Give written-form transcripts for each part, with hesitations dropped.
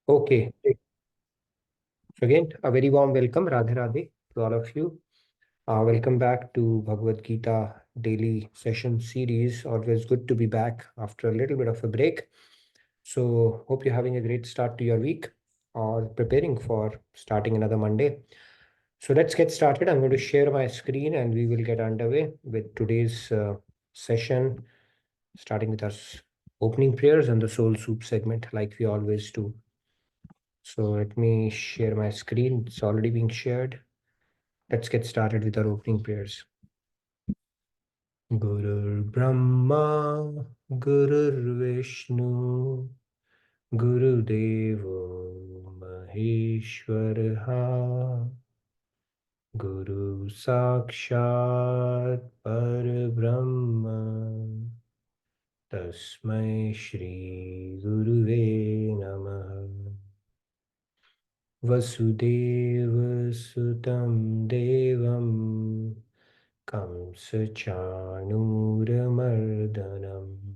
Okay. So again, a very warm welcome, Radhe Radhe, to all of you. Welcome back to Bhagavad Gita daily session series. Always good to be back after a little bit of a break. So hope you're having a great start to your week or preparing for starting another Monday. So let's get started. I'm going to share my screen and we will get underway with today's session, starting with our opening prayers and the soul soup segment, like we always do. So let me share my screen. It's already being shared. Let's get started with our opening prayers. Gurur Brahma, Gurur Vishnu, Guru Devo Maheshwaraha, Guru Sakshat Parabrahma, Tasmai Shri Guruve Namaha. Vasudeva Sutam Devam Kamsachanuramardanam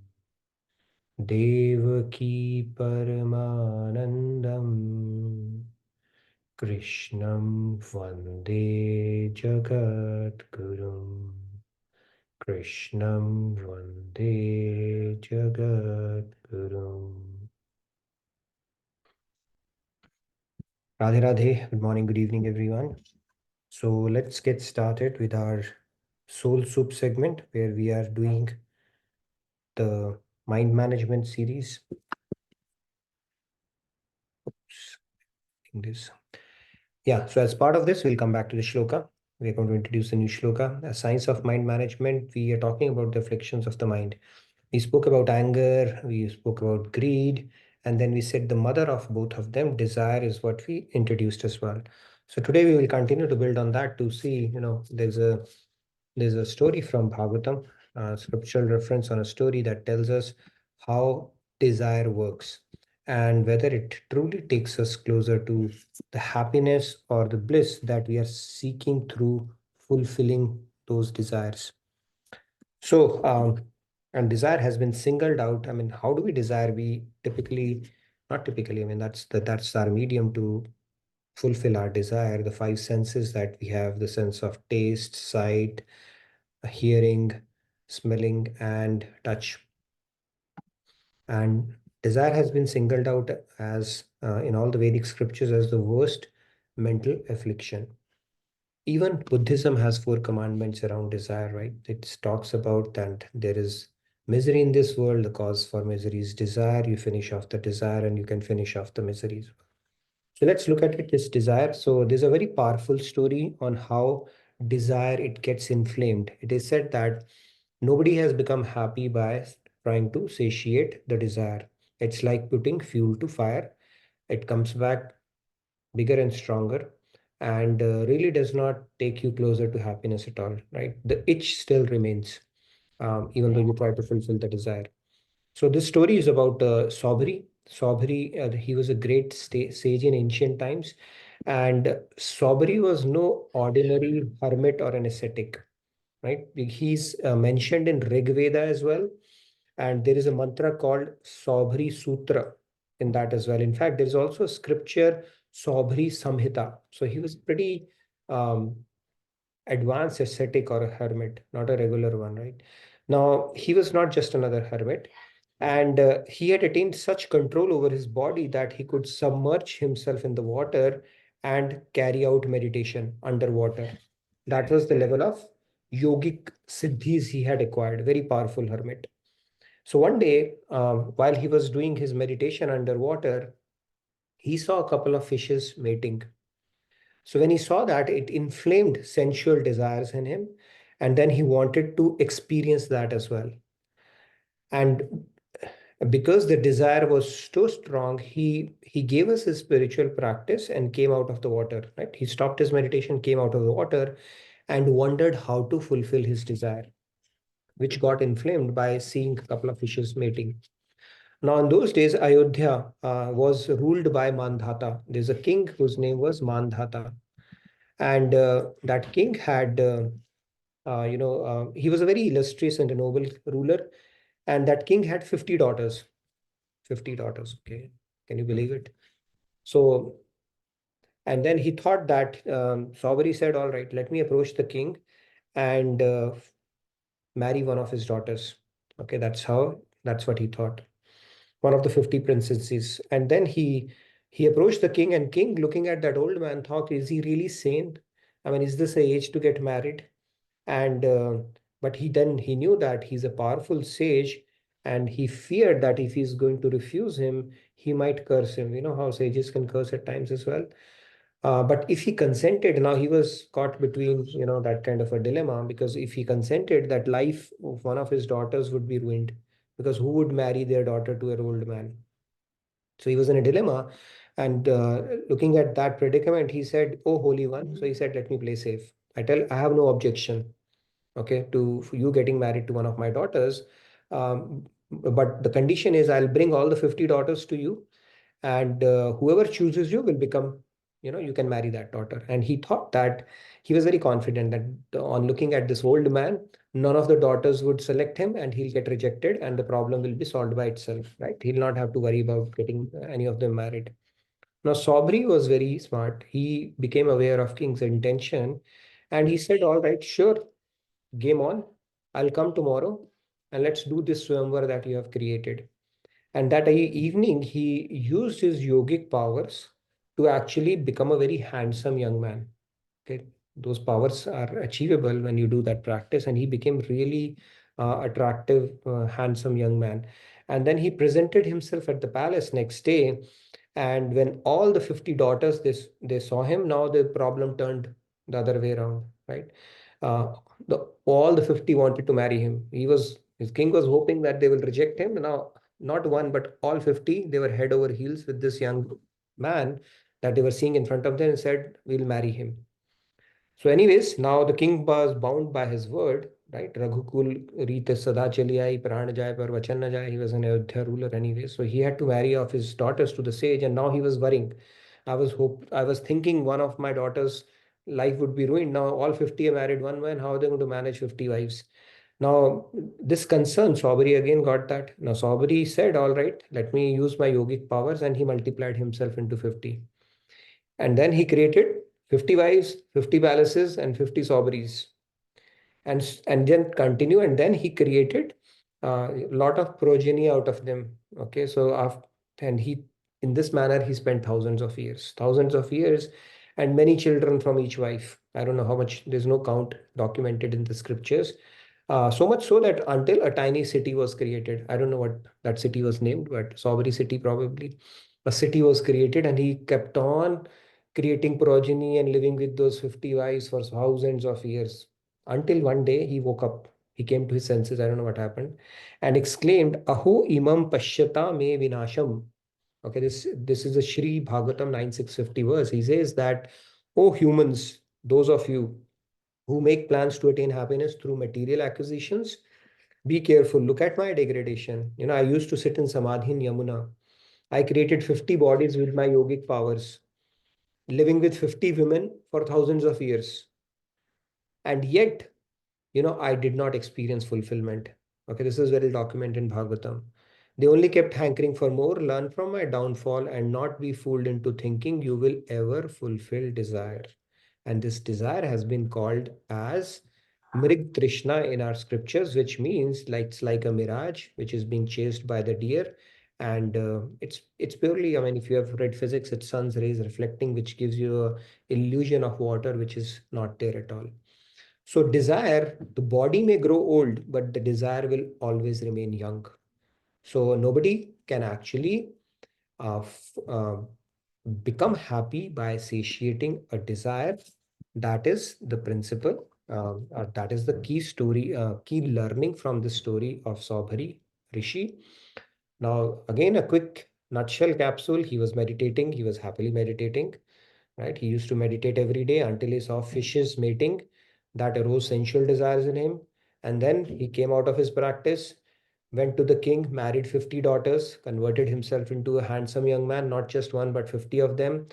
Devaki Paramanandam Krishnam Vande Jagadgurum Krishnam Vande Jagadgurum. Radhe Radhe, good morning, good evening, everyone. So let's get started with our Soul Soup segment where we are doing the mind management series. Oops, this. Yeah, so as part of this, we'll come back to the shloka. We're going to introduce the new shloka. A science of mind management, we are talking about the afflictions of the mind. We spoke about anger, we spoke about greed, and then we said the mother of both of them, desire, is what we introduced as well. So today we will continue to build on that to see, there's a story from Bhagavatam, scriptural reference on a story that tells us how desire works and whether it truly takes us closer to the happiness or the bliss that we are seeking through fulfilling those desires. So, and desire has been singled out. I mean, how do we desire? We typically, not typically, I mean, that's our medium to fulfill our desire. The five senses that we have, the sense of taste, sight, hearing, smelling, and touch. And desire has been singled out as in all the Vedic scriptures as the worst mental affliction. Even Buddhism has four commandments around desire, right? It talks about that there is misery in this world. The cause for misery is desire. You finish off the desire and you can finish off the miseries. So let's look at it, this desire. So there's a very powerful story on how desire it gets inflamed. It is said that nobody has become happy by trying to satiate the desire. It's like putting fuel to fire. It comes back bigger and stronger and really does not take you closer to happiness at all, right? The itch still remains, even though you try to fulfill the desire. So this story is about Saubhari. Saubhari, he was a great sage in ancient times, and Saubhari was no ordinary hermit or an ascetic, right? He's mentioned in Rig Veda as well, and there is a mantra called Saubhari Sutra in that as well. In fact, there is also a scripture Saubhari Samhita. So he was pretty um, advanced ascetic or a hermit, not a regular one, right? Now, he was not just another hermit, and he had attained such control over his body that he could submerge himself in the water and carry out meditation underwater. That was the level of yogic siddhis he had acquired, very powerful hermit. So one day, while he was doing his meditation underwater, he saw a couple of fishes mating. So when he saw that, it inflamed sensual desires in him, and then he wanted to experience that as well. And because the desire was so strong, he gave us his spiritual practice and came out of the water. Right? He stopped his meditation, came out of the water, and wondered how to fulfill his desire, which got inflamed by seeing a couple of fishes mating. Now, in those days, Ayodhya was ruled by Mandhata. There's a king whose name was Mandhata, and that king had, he was a very illustrious and a noble ruler, and that king had 50 daughters. 50 daughters. Okay, can you believe it? So, and then he thought that Sobri said, all right, let me approach the king and marry one of his daughters. Okay, that's what he thought. One of the 50 princesses. And then he approached the king, and king, looking at that old man, thought, is he really sane? I mean, is this the age to get married? And but he knew that he's a powerful sage, and he feared that if he's going to refuse him, he might curse him. You know how sages can curse at times as well. But if he consented, now he was caught between, that kind of a dilemma, because if he consented, that life of one of his daughters would be ruined, because who would marry their daughter to an old man? So he was in a dilemma. And looking at that predicament, he said, "Oh, Holy One." So he said, "Let me play safe. I have no objection, okay, to for you getting married to one of my daughters. But the condition is I'll bring all the 50 daughters to you, and whoever chooses you will become, you can marry that daughter." And he thought that he was very confident that on looking at this old man, none of the daughters would select him, and he'll get rejected, and the problem will be solved by itself, right? He'll not have to worry about getting any of them married. Now, Sobri was very smart. He became aware of king's intention, and he said, all right, sure, game on. I'll come tomorrow, and let's do this swamvar that you have created. And that evening, he used his yogic powers to actually become a very handsome young man. Okay, those powers are achievable when you do that practice, and he became really attractive, handsome young man. And then he presented himself at the palace next day, and when all the 50 daughters they saw him, now the problem turned the other way around, right? Uh, all the 50 wanted to marry him. His king was hoping that they will reject him. Now, not one, but all 50, they were head over heels with this young man that they were seeing in front of them, and said, "We'll marry him." So, anyways, now the king was bound by his word, right? Raghukul Reet Sada Chali Aayi, Pran Jai Par Vachan Na Jai. He was an Ayodhya ruler anyway. So he had to marry off his daughters to the sage, and now he was worrying. I was thinking one of my daughters' life would be ruined. Now all 50 are married one man. How are they going to manage 50 wives? Now, this concern, Sobri again got that. Now, Sobri said, all right, let me use my yogic powers, and he multiplied himself into 50. And then he created 50 wives, 50 palaces, and 50 Sobris. And then continue. And then he created a lot of progeny out of them. Okay, so after, and he, in this manner, he spent thousands of years, and many children from each wife. I don't know how much, there's no count documented in the scriptures. So much so that until a tiny city was created. I don't know what that city was named, but Sobri city probably. A city was created, and he kept on creating progeny and living with those 50 wives for thousands of years, until one day he woke up. He came to his senses. I don't know what happened, and exclaimed, "Aho imam pashyata me vinasham." Okay, this is a Shri Bhagavatam 9.650 verse. He says that, "O humans, those of you who make plans to attain happiness through material acquisitions, be careful. Look at my degradation. I used to sit in Samadhi in Yamuna. I created 50 bodies with my yogic powers, living with 50 women for thousands of years. And yet, I did not experience fulfillment." Okay, this is well documented in Bhagavatam. "They only kept hankering for more. Learn from my downfall and not be fooled into thinking you will ever fulfill desire." And this desire has been called as Mrig Trishna in our scriptures, which means like it's like a mirage which is being chased by the deer. And it's purely, I mean, if you have read physics, it's sun's rays reflecting, which gives you a illusion of water, which is not there at all. So desire, the body may grow old, but the desire will always remain young. So nobody can actually uh, f- uh, become happy by satiating a desire. That is the principle. That is the key story, key learning from the story of Saubhari Rishi. Now, again, a quick nutshell capsule. He was meditating. He was happily meditating, right? He used to meditate every day until he saw fishes mating. That arose sensual desires in him. And then he came out of his practice, went to the king, married 50 daughters, converted himself into a handsome young man, not just one, but 50 of them,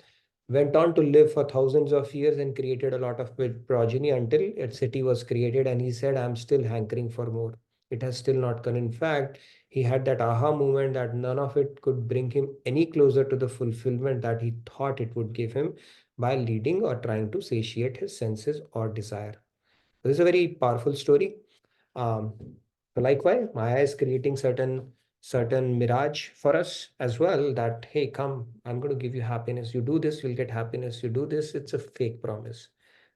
went on to live for thousands of years and created a lot of progeny until a city was created. And he said, "I'm still hankering for more. It has still not come." In fact, he had that aha moment that none of it could bring him any closer to the fulfillment that he thought it would give him by leading or trying to satiate his senses or desire. This is a very powerful story. Um, Likewise, Maya is creating certain mirage for us as well, that hey, come, I'm going to give you happiness. You do this, you'll get happiness. You do this, it's a fake promise,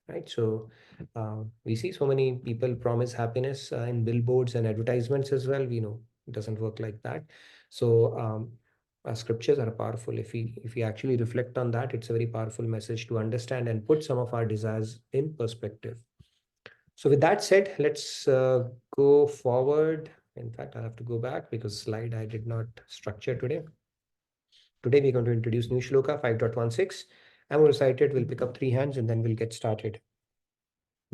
right? So we see so many people promise happiness in billboards and advertisements as well. We know it doesn't work like that. So scriptures are powerful. If we actually reflect on that, it's a very powerful message to understand and put some of our desires in perspective. So with that said, let's go forward. In fact, I'll have to go back because slide I did not structure today. Today we're going to introduce new shloka 5.16. I'm going to recite it. We'll pick up 3 hands and then we'll get started.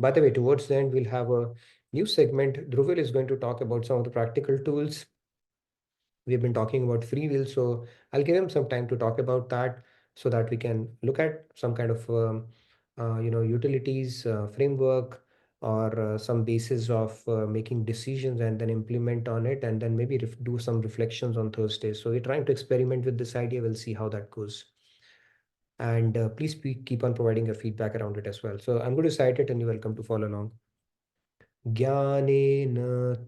By the way, towards the end, we'll have a new segment. Dhruvil is going to talk about some of the practical tools. We've been talking about free will, so I'll give him some time to talk about that so that we can look at some kind of utilities framework or some basis of making decisions and then implement on it, and then maybe do some reflections on Thursday. So we're trying to experiment with this idea. We'll see how that goes. And please keep on providing your feedback around it as well. So I'm going to cite it and you're welcome to follow along. ज्ञानेन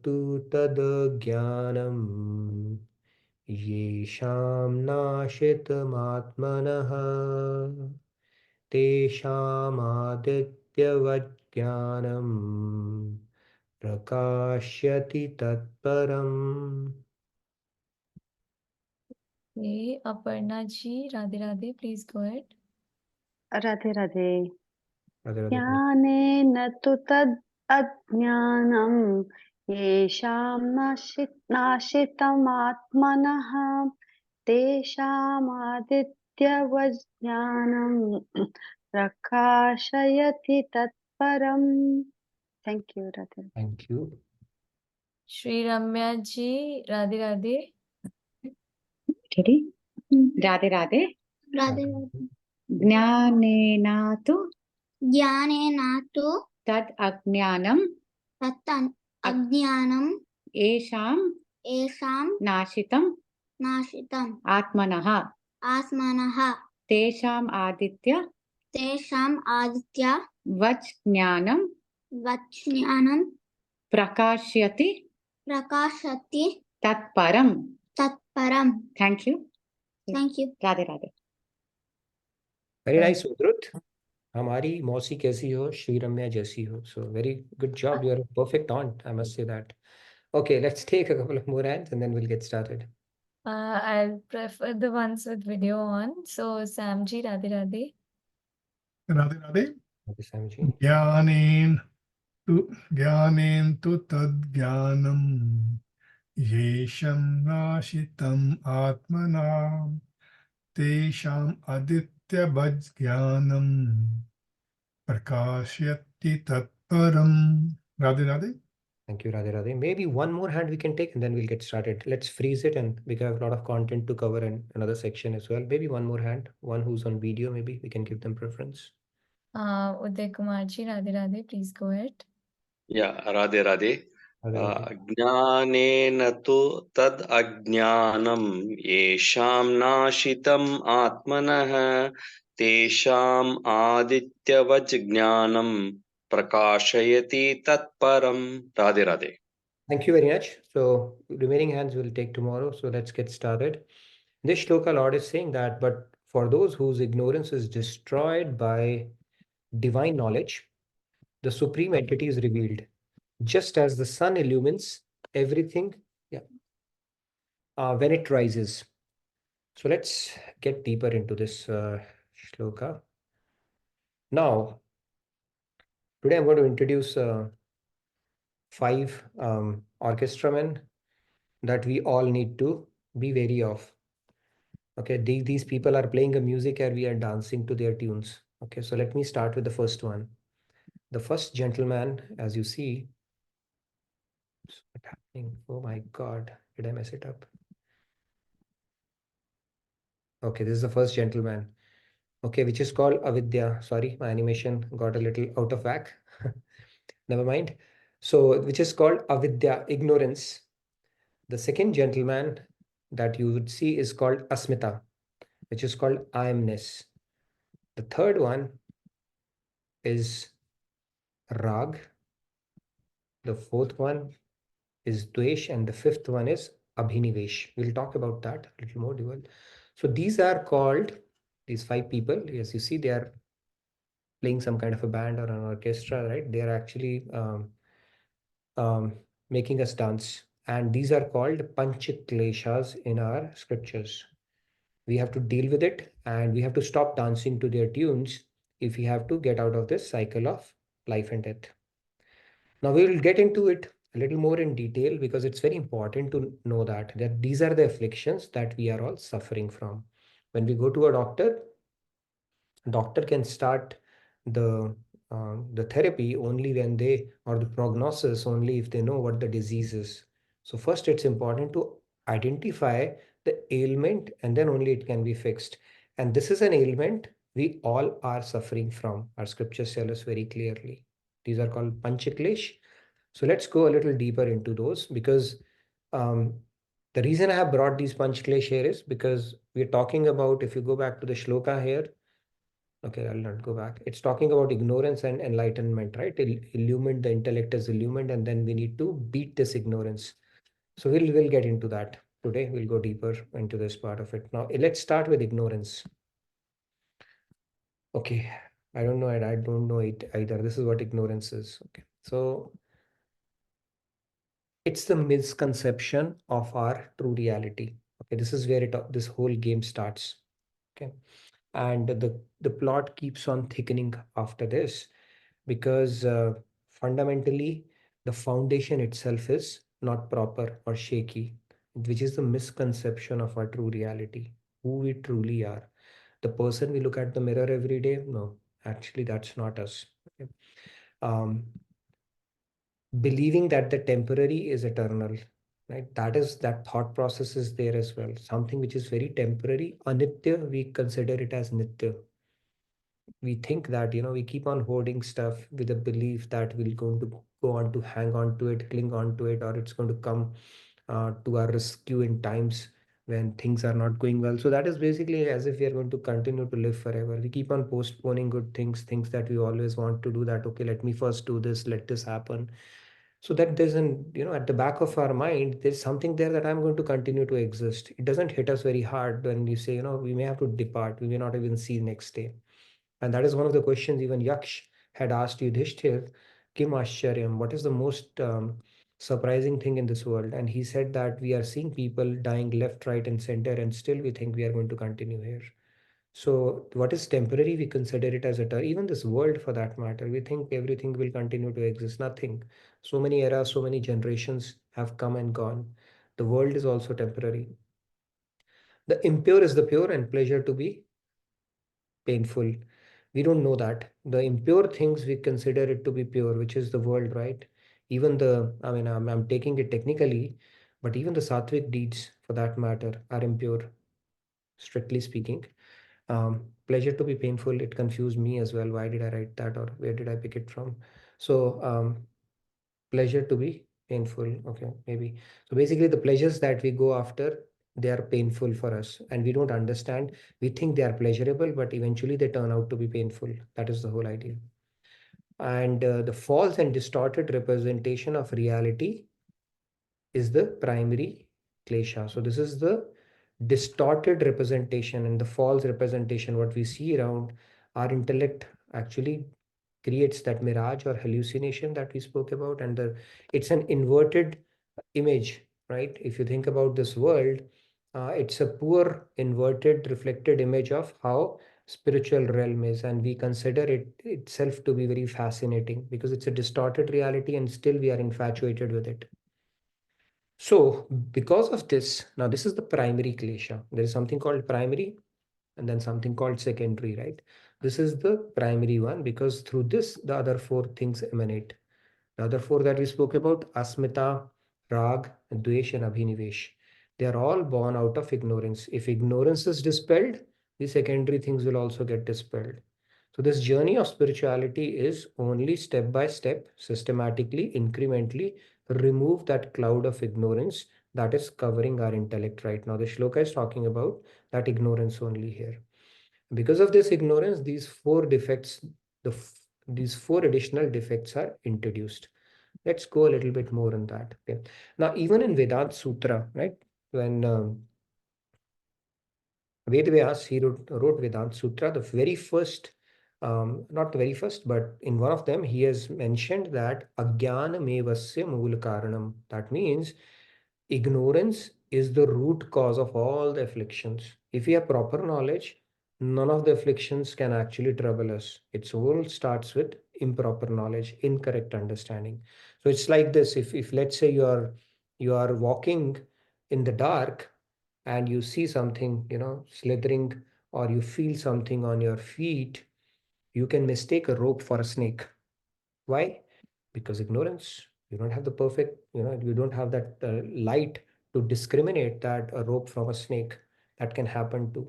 तु तद्ज्ञानम् येषां नाशितमात्मनः तेषामादित्यवत् ज्ञानं प्रकाश्यति तत्परम्. Okay, Aparna ji, Radhe Radhe, please go ahead. Radhe Radhe. Radhe Radhe. ज्ञानेन तु तद् अज्ञानं येषां नाशितमात्मनः तेषामादित्यवत् ज्ञानं प्रकाशयति तत्परम्. Thank you, Radhe. Thank you. Shri Ramya ji, Radhe Radhe. Ready? Radhe Radhe. Radhe ज्ञानेन तु तद् अज्ञानं येषां नाशितम् आत्मनः तेषाम् आदित्य वच् ज्ञानं प्रकाश्यति तत्परम्. Thank you. Radhe Radhe. Very nice, Udrut. हमारी मौसी कैसी हो, श्री रम्या जैसी हो. So very good job. You're a perfect aunt, I must say that. Okay, let's take a couple of more hands and then we'll get started. I'll prefer the ones with video on. So Sam ji, Radhe Radhe. Radhe Radhe. Okay, Sam ji. ज्ञानेन तु तद्ज्ञानं येषां नाशितम् आत्मनां तेषाम् आदित्यवत् ज्ञानं प्रकाशयति तत्परम्. Radhe Radhe. Thank you, Radhe Radhe. Maybe one more hand we can take and then we'll get started. Let's freeze it and we have a lot of content to cover in another section as well. Maybe one more hand, one who's on video, maybe we can give them preference. Uday Kumar ji, Radhe Radhe, please go ahead. Yeah, Radhe Radhe. Radhe Radhe. ज्ञानेन तु तद् अज्ञानं येषां नाशितम् आत्मनः तेषाम् आदित्यवत् ज्ञानं प्रकाशयति तत्परम्. Radhe Radhe. Thank you very much. So remaining hands we'll take tomorrow. So let's get started. This shloka Lord is saying that, but for those whose ignorance is destroyed by divine knowledge, the supreme entity is revealed. Just as the sun illumines everything when it rises. So let's get deeper into this shloka. Now, today I'm going to introduce 5 orchestra men that we all need to be wary of. Okay, these people are playing a music and we are dancing to their tunes. Okay, so let me start with the first one. The first gentleman, as you see, what's happening? Oh my God, did I mess it up? Okay, this is the first gentleman. Okay, which is called avidya. Sorry, my animation got a little out of whack. Never mind. So, which is called avidya, ignorance. The second gentleman that you would see is called Asmita, which is called I amness. The third one is Rag. The fourth one is Dvesh, and the fifth one is Abhinivesh. We'll talk about that a little more, Dual. So these are called, these five people, as you see, they are playing some kind of a band or an orchestra, right? They are actually making us dance. And these are called Panchakleshas in our scriptures. We have to deal with it and we have to stop dancing to their tunes if we have to get out of this cycle of life and death. Now we will get into it a little more in detail because it's very important to know that these are the afflictions that we are all suffering from. When we go to a doctor can start the therapy only when they, or the prognosis only if they know what the disease is. So first it's important to identify the ailment and then only it can be fixed. And this is an ailment we all are suffering from. Our scriptures tell us very clearly. These are called Panchaklesh. So let's go a little deeper into those because um, the reason I have brought these Panchaklesh here is because we're talking about, if you go back to the shloka here, okay, I'll not go back. It's talking about ignorance and enlightenment, right? Illumined, the intellect is illumined, and then we need to beat this ignorance. So we'll get into that today. We'll go deeper into this part of it. Now, let's start with ignorance. Okay, I don't know it. I don't know it either. This is what ignorance is. Okay, so it's the misconception of our true reality. Okay, this is where this whole game starts. Okay, and the plot keeps on thickening after this because fundamentally the foundation itself is not proper or shaky, which is the misconception of our true reality, who we truly are. The person we look at the mirror every day, no, actually that's not us. Okay. Believing that the temporary is eternal, right? That thought process is there as well. Something which is very temporary, anitya, we consider it as nitya. We think that we keep on hoarding stuff with the belief that we're going to go on to hang on to it, cling on to it, or it's going to come to our rescue in times when things are not going well. So that is basically as if we are going to continue to live forever. We keep on postponing good things that we always want to do, that okay, let me first do this, let this happen. So that there's at the back of our mind, there's something there that I'm going to continue to exist. It doesn't hit us very hard when you say, we may have to depart, we may not even see next day. And that is one of the questions even Yaksh had asked Yudhishthir, Kim Ashcharyam, what is the most surprising thing in this world? And he said that we are seeing people dying left, right, and center, and still we think we are going to continue here. So what is temporary, we consider it as even this world for that matter, we think everything will continue to exist. Nothing. So many eras, so many generations have come and gone. The world is also temporary. The impure is the pure and pleasure to be painful. We don't know that. The impure things we consider it to be pure, which is the world, right? Even I'm taking it technically, but even the sattvic deeds for that matter are impure, strictly speaking. Pleasure to be painful, it confused me as well. Why did I write that, or where did I pick it from? So pleasure to be painful, okay, maybe. So basically the pleasures that we go after, they are painful for us and we don't understand. We think they are pleasurable, but eventually they turn out to be painful. That is the whole idea. And the false and distorted representation of reality is the primary klesha. So this is the distorted representation and the false representation. What we see around our intellect actually creates that mirage or hallucination that we spoke about, and it's an inverted image, right? If you think about this world, it's a poor inverted reflected image of how spiritual realm is, and we consider it itself to be very fascinating because it's a distorted reality and still we are infatuated with it. So because of this, now this is the primary klesha. There is something called primary and then something called secondary, right? This is the primary one because through this, the other four things emanate. The other four that we spoke about, Asmita, Rag, Dvesh, and Abhinivesh, they are all born out of ignorance. If ignorance is dispelled, the secondary things will also get dispelled. So this journey of spirituality is only step by step, systematically, incrementally remove that cloud of ignorance that is covering our intellect right now. The shloka is talking about that ignorance only here. Because of this ignorance, these four defects, these four additional defects are introduced. Let's go a little bit more on that. Okay. Now, even in Vedanta Sutra, right, when Vedvyas, he wrote Vedanta Sutra, the very first, not the very first, but in one of them, he has mentioned that Ajnana mevasya mool karanam. That means ignorance is the root cause of all the afflictions. If we have proper knowledge, none of the afflictions can actually trouble us. It all starts with improper knowledge, incorrect understanding. So it's like this: if let's say you are walking in the dark and you see something, slithering, or you feel something on your feet, you can mistake a rope for a snake. Why? Because ignorance. You don't have the perfect, you don't have that light to discriminate that a rope from a snake. That can happen too.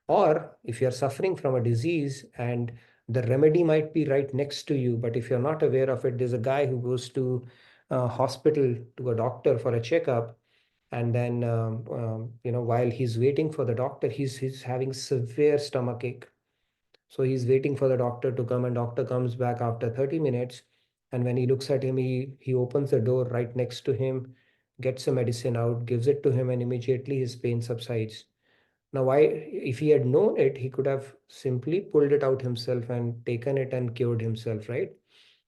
Or if you're suffering from a disease and the remedy might be right next to you, but if you're not aware of it, there's a guy who goes to a hospital to a doctor for a checkup, and then while he's waiting for the doctor, he's having severe stomach ache. So he's waiting for the doctor to come, and doctor comes back after 30 minutes. And when he looks at him, he opens the door right next to him, gets the medicine out, gives it to him, and immediately his pain subsides. Now, why, if he had known it, he could have simply pulled it out himself and taken it and cured himself, right?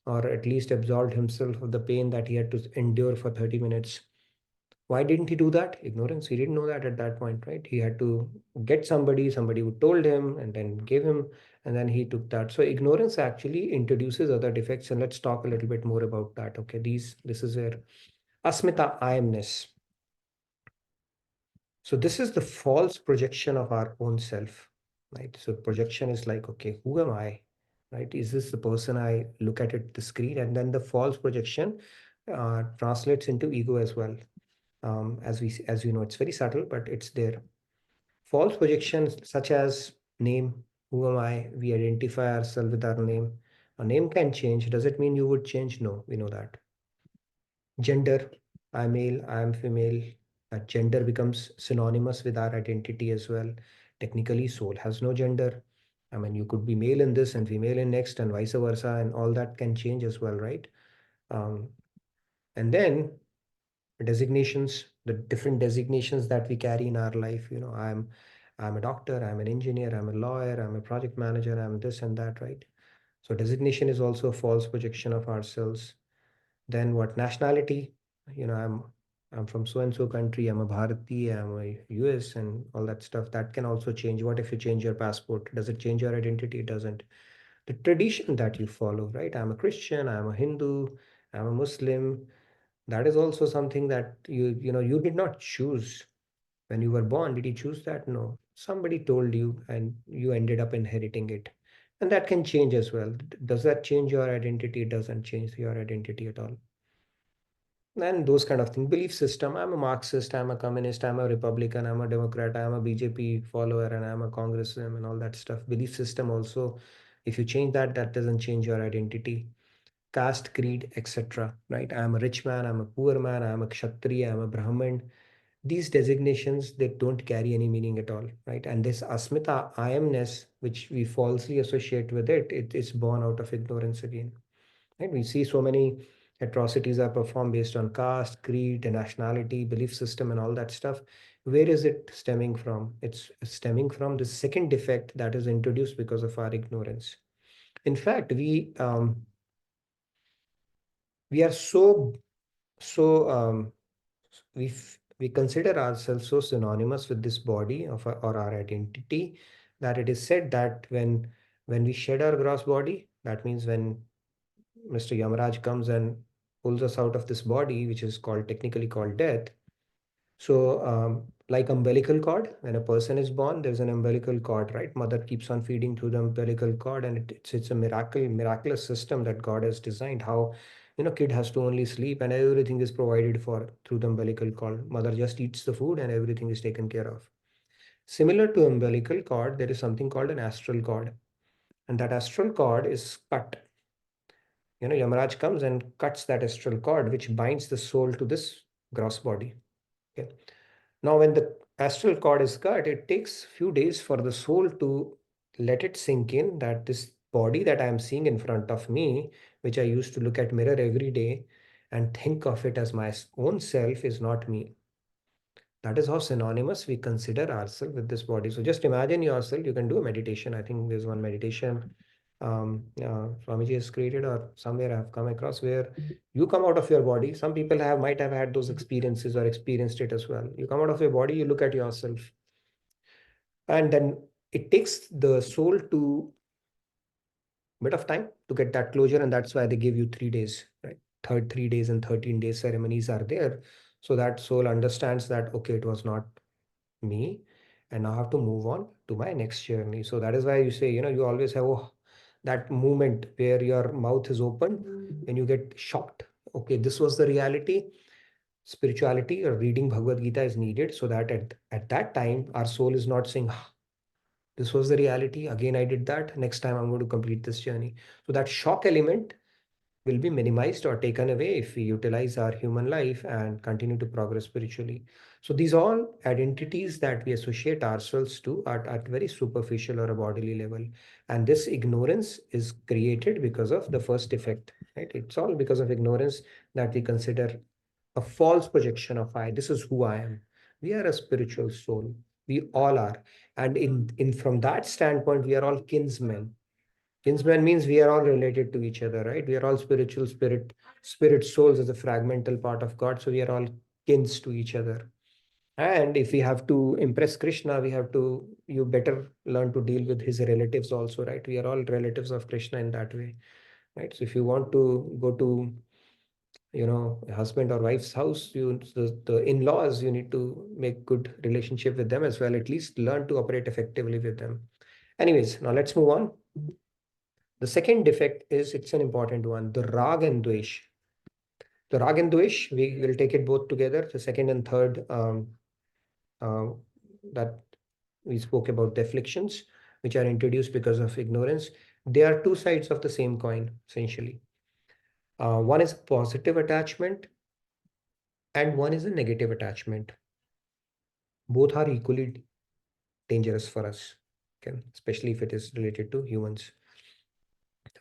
Or at least absolved himself of the pain that he had to endure for 30 minutes. Why didn't he do that? Ignorance. He didn't know that at that point, right? He had to get somebody who told him and then gave him, and then he took that. So ignorance actually introduces other defects, and let's talk a little bit more about that. Okay, this is where asmita, I amness. So this is the false projection of our own self, right? So projection is like, okay, who am I? Right? Is this the person I look at it the screen? And then the false projection translates into ego as well. As we know, it's very subtle, but it's there. False projections such as name, who am I? We identify ourselves with our name. A name can change. Does it mean you would change? No, we know that. Gender, I'm male, I'm female. That gender becomes synonymous with our identity as well. Technically, soul has no gender. I mean, you could be male in this and female in next, and vice versa, and all that can change as well, right? And then designations, the different designations that we carry in our life. I'm a doctor, I'm an engineer, I'm a lawyer, I'm a project manager, I'm this and that, right? So designation is also a false projection of ourselves. Then what? Nationality, I'm from so and so country, I'm a Bharati, I'm a US, and all that stuff. That can also change. What if you change your passport? Does it change your identity? It doesn't. The tradition that you follow, right? I'm a Christian, I'm a Hindu, I'm a Muslim. That is also something that you did not choose. When you were born, did you choose that? No, somebody told you and you ended up inheriting it. And that can change as well. Does that change your identity? It doesn't change your identity at all. And those kind of things. Belief system, I'm a Marxist, I'm a communist, I'm a Republican, I'm a Democrat, I'm a BJP follower, and I'm a congressman, and all that stuff. Belief system also, if you change that, that doesn't change your identity. Caste, creed, etc. Right? I'm a rich man, I'm a poor man, I'm a Kshatriya, I'm a Brahmin. These designations, they don't carry any meaning at all, right? And this asmita, I amness, which we falsely associate with it is born out of ignorance again. Right? We see so many atrocities are performed based on caste, creed, nationality, belief system, and all that stuff. Where is it stemming from? It's stemming from the second defect that is introduced because of our ignorance. In fact, we are so we consider ourselves so synonymous with this body or our identity, that it is said that when we shed our gross body, that means when Mr. Yamaraj comes and pulls us out of this body, which is technically called death. So, like umbilical cord, when a person is born, there's an umbilical cord, right? Mother keeps on feeding through the umbilical cord, and it's a miraculous system that God has designed. How, kid has to only sleep, and everything is provided for through the umbilical cord. Mother just eats the food, and everything is taken care of. Similar to umbilical cord, there is something called an astral cord, and that astral cord is cut. Yamaraj comes and cuts that astral cord, which binds the soul to this gross body. Okay. Now, when the astral cord is cut, it takes few days for the soul to let it sink in that this body that I am seeing in front of me, which I used to look at mirror every day and think of it as my own self, is not me. That is how synonymous we consider ourselves with this body. So just imagine yourself, you can do a meditation. I think there's one meditation Swamiji has created or somewhere I've come across where you come out of your body. Some people might have had those experiences or experienced it as well. You come out of your body, you look at yourself, and then it takes the soul to bit of time to get that closure, and that's why they give you 3 days, right? 3 days and 13 days ceremonies are there, so that soul understands that okay, it was not me, and now I have to move on to my next journey. So that is why you say, you always have that moment where your mouth is open and you get shocked. Okay, this was the reality. Spirituality or reading Bhagavad Gita is needed so that at that time our soul is not saying, "Ah, this was the reality. Again, I did that. Next time I'm going to complete this journey." So that shock element will be minimized or taken away if we utilize our human life and continue to progress spiritually. So these all identities that we associate ourselves to are at very superficial or a bodily level. And this ignorance is created because of the first effect, right? It's all because of ignorance that we consider a false projection of I. This is who I am. We are a spiritual soul. We all are. And in from that standpoint, we are all kinsmen. Kinsman means we are all related to each other, right? We are all spiritual spirit souls as a fragmental part of God. So we are all kins to each other. And if we have to impress Krishna, you better learn to deal with his relatives also, right? We are all relatives of Krishna in that way, right? So if you want to go to, a husband or wife's house, the in-laws, you need to make good relationship with them as well. At least learn to operate effectively with them. Anyways, now let's move on. The second defect is, it's an important one, the rag and dvesh. The rag and dvesh, we will take it both together. The second and third uh, that we spoke about, the afflictions, which are introduced because of ignorance. They are two sides of the same coin, essentially. One is positive attachment and one is a negative attachment. Both are equally dangerous for us, okay? Especially if it is related to humans.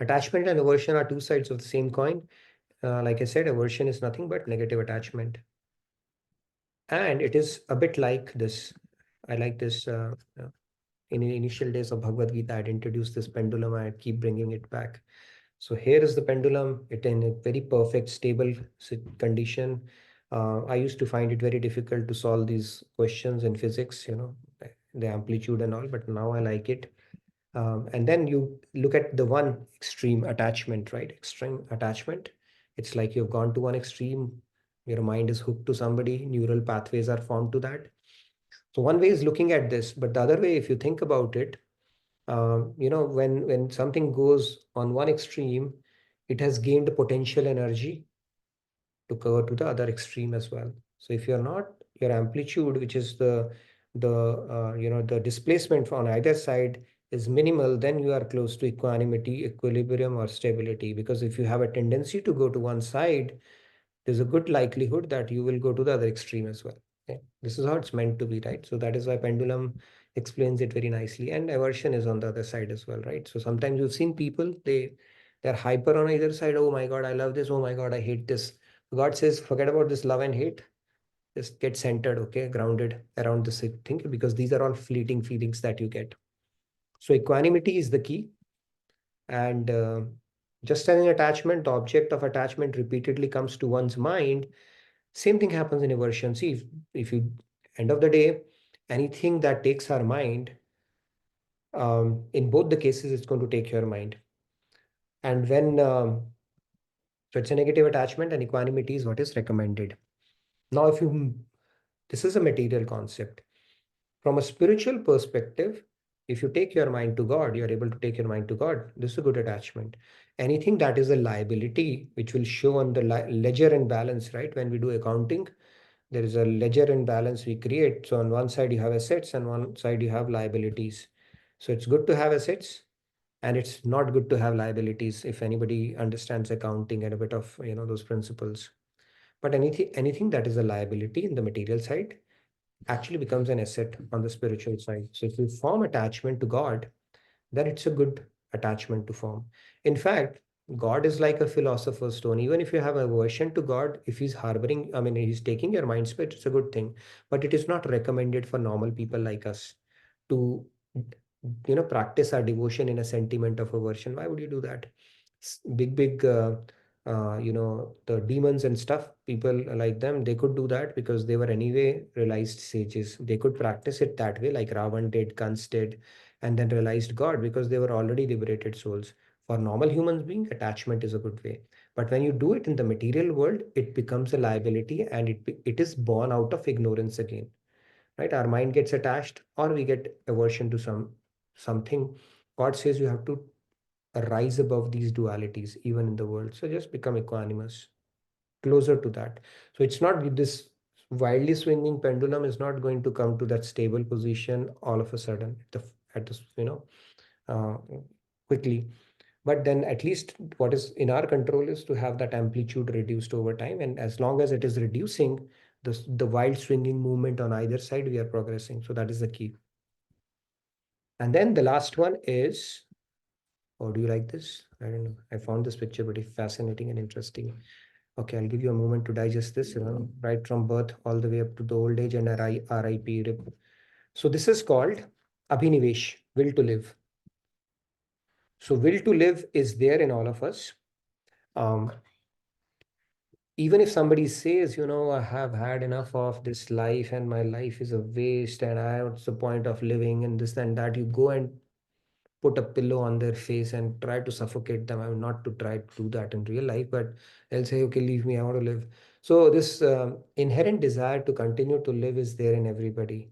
Attachment and aversion are two sides of the same coin. Like I said, aversion is nothing but negative attachment. And it is a bit like this. I like this. In the initial days of Bhagavad Gita, I'd introduced this pendulum. I'd keep bringing it back. So here is the pendulum. It in a very perfect, stable condition. I used to find it very difficult to solve these questions in physics, the amplitude and all, but now I like it. And then you look at the one extreme attachment, right? Extreme attachment. It's like you've gone to one extreme, your mind is hooked to somebody, neural pathways are formed to that. So one way is looking at this, but the other way, if you think about it, when something goes on one extreme, it has gained potential energy to cover to the other extreme as well. So if you're not, your amplitude, which is the displacement on either side is minimal, then you are close to equanimity, equilibrium, or stability. Because if you have a tendency to go to one side, there's a good likelihood that you will go to the other extreme as well. Okay? This is how it's meant to be, right? So that is why pendulum explains it very nicely. And aversion is on the other side as well, right? So sometimes you've seen people, they're hyper on either side. Oh my God, I love this. Oh my God, I hate this. God says, forget about this love and hate. Just get centered, okay, grounded around this thing, because these are all fleeting feelings that you get. So equanimity is the key. And just as an attachment, the object of attachment repeatedly comes to one's mind. Same thing happens in aversion. See, if you, end of the day, anything that takes our mind, in both the cases, it's going to take your mind. And so it's a negative attachment, and equanimity is what is recommended. Now, this is a material concept. From a spiritual perspective, if you take your mind to God, you're able to take your mind to God. This is a good attachment. Anything that is a liability, which will show on the ledger and balance, right? When we do accounting, there is a ledger and balance we create. So on one side you have assets and one side you have liabilities. So it's good to have assets and it's not good to have liabilities if anybody understands accounting and a bit of those principles. But anything that is a liability in the material side actually becomes an asset on the spiritual side. So if you form attachment to God, then it's a good attachment to form. In fact, God is like a philosopher's stone. Even if you have aversion to God, if he's harboring, I mean, he's taking your mind space, it's a good thing. But it is not recommended for normal people like us to, practice our devotion in a sentiment of aversion. Why would you do that? Big, the demons and stuff, people like them, they could do that because they were anyway realized sages. They could practice it that way, like Ravan did, Kans did, and then realized God because they were already liberated souls. For normal humans being, attachment is a good way. But when you do it in the material world, it becomes a liability, and it is born out of ignorance again, right? Our mind gets attached, or we get aversion to something. God says you have to rise above these dualities even in the world. So just become equanimous, closer to that. So it's not this wildly swinging pendulum is not going to come to that stable position all of a sudden at this, uh, quickly. But then at least what is in our control is to have that amplitude reduced over time. And as long as it is reducing, the wild swinging movement on either side, we are progressing. So that is the key. And then the last one is, oh, do you like this? I don't know. I found this picture pretty fascinating and interesting. Okay, I'll give you a moment to digest this, right from birth all the way up to the old age and RIP. RIP. So this is called Abhinivesh, will to live. So will to live is there in all of us. Even if somebody says, I have had enough of this life and my life is a waste and what's the point of living and this and that, you go and put a pillow on their face and try to suffocate them. I mean, not to try to do that in real life, but they'll say, okay, leave me, I want to live. So this inherent desire to continue to live is there in everybody.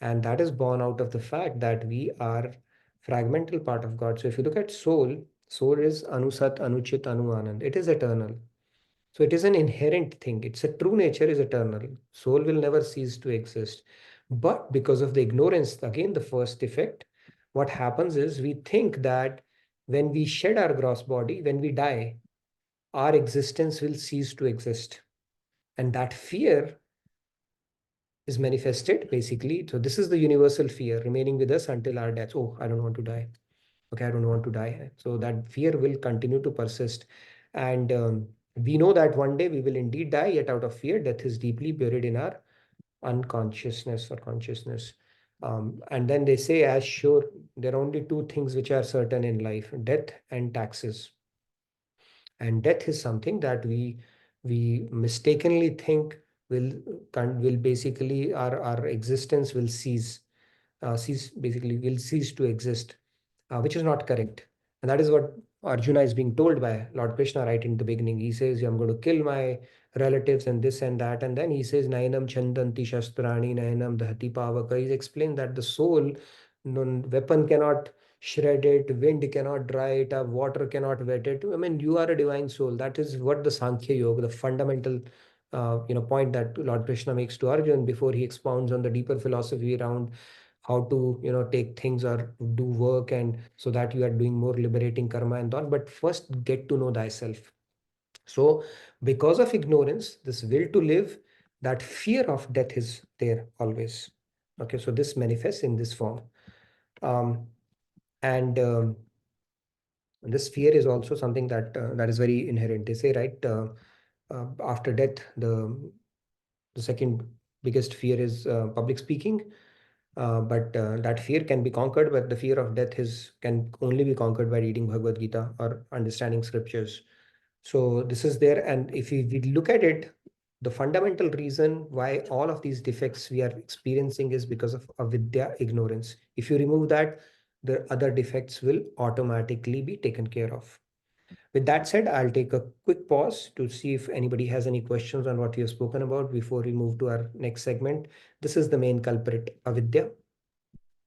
And that is born out of the fact that we are fragmental part of God. So if you look at soul, soul is Anusat, Anuchit, Anu, Anand. It is eternal. So it is an inherent thing. It's a true nature is eternal. Soul will never cease to exist. But because of the ignorance, again, the first effect, what happens is we think that when we shed our gross body, when we die, our existence will cease to exist. And that fear is manifested basically. So this is the universal fear remaining with us until our death. Oh, I don't want to die. Okay, I don't want to die. So that fear will continue to persist. And we know that one day we will indeed die, yet out of fear, death is deeply buried in our unconsciousness or consciousness. And then they say, as sure, there are only two things which are certain in life, death and taxes. And death is something that we mistakenly think will basically our existence will will cease to exist, which is not correct. And that is what Arjuna is being told by Lord Krishna right in the beginning. He says, I'm going to kill my relatives and this and that. And then he says, Nainam Chandanti Shastrani, Nainam Dhati Pavaka. He's explained that the soul, no weapon cannot shred it, wind cannot dry it up, water cannot wet it. I mean, you are a divine soul. That is what the Sankhya Yoga, the fundamental point that Lord Krishna makes to Arjun before he expounds on the deeper philosophy around how to take things or do work, and so that you are doing more liberating karma and all. But first get to know thyself. So because of ignorance, this will to live, that fear of death is there always. Okay, so this manifests in this form. And this fear is also something that is very inherent. They say, right, after death, the second biggest fear is public speaking. But that fear can be conquered, but the fear of death can only be conquered by reading Bhagavad Gita or understanding scriptures. So this is there. And if we look at it, the fundamental reason why all of these defects we are experiencing is because of avidya, ignorance. If you remove that, the other defects will automatically be taken care of. With that said, I'll take a quick pause to see if anybody has any questions on what we have spoken about before we move to our next segment. This is the main culprit, avidya.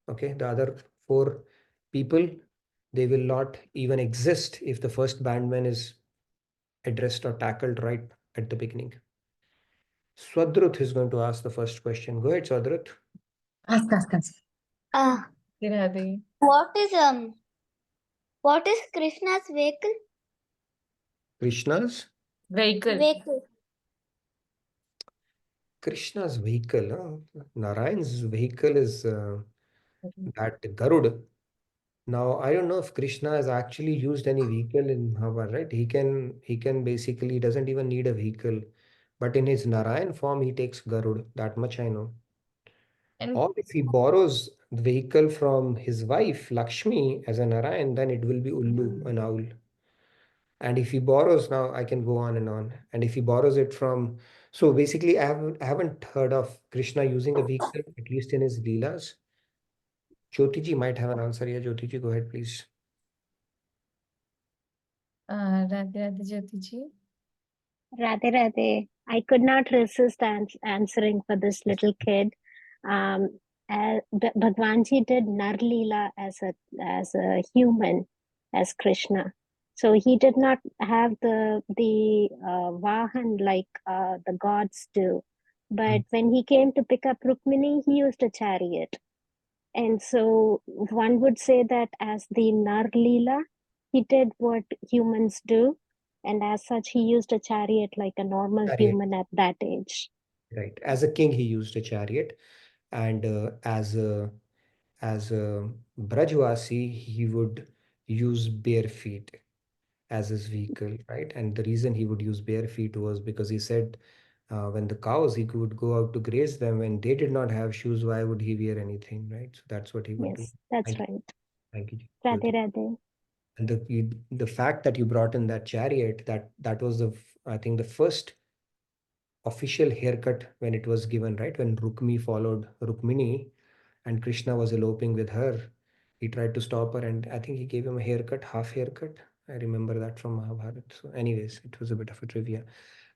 Okay, the other four people, they will not even exist if the first bandman is addressed or tackled right at the beginning. Swadruth is going to ask the first question. Go ahead, Swadruth. Ask. Radhe. What is Krishna's vehicle? Krishna's Vehicle. Vehicle. Krishna's vehicle, Narayan's vehicle is that Garud. Now, I don't know if Krishna has actually used any vehicle in Mahabharata, right? He can basically, he doesn't even need a vehicle. But in his Narayan form, he takes Garud. That much I know. And Or if he borrows the vehicle from his wife, Lakshmi, as a Narayan, then it will be Ullu, an owl. And if he borrows, now I can go on and on. And if he borrows it from, so basically, I haven't heard of Krishna using a vehicle, at least in his Leelas. Jyotiji might have an answer here. Jyotiji, go ahead, please. Radhe Radhe Jyoti ji. Radhe Radhe. I could not resist answering for this Yes. little kid. Bhagwanji did Nar Leela as a human, as Krishna. So he did not have the Vahan like the gods do. But when he came to pick up Rukmini, he used a chariot. And so one would say that as the Nar Leela, he did what humans do. And as such, he used a chariot like a normal Chariot. human at that age. Right. As a king, he used a chariot. And as a Brajvasi, he would use bare feet as his vehicle, right? And the reason he would use bare feet was because he said when the cows, he would go out to graze them, when they did not have shoes, why would he wear anything, right? So that's what he would do. Yes, that's Thank you. right. Thank you, Radhe Jyoti. Radhe. And the fact that you brought in that chariot, that was I think the first official haircut when it was given, right? When Rukmi followed Rukmini and Krishna was eloping with her, he tried to stop her, and I think he gave him a haircut, half haircut. I remember that from Mahabharata. So, anyways, it was a bit of a trivia.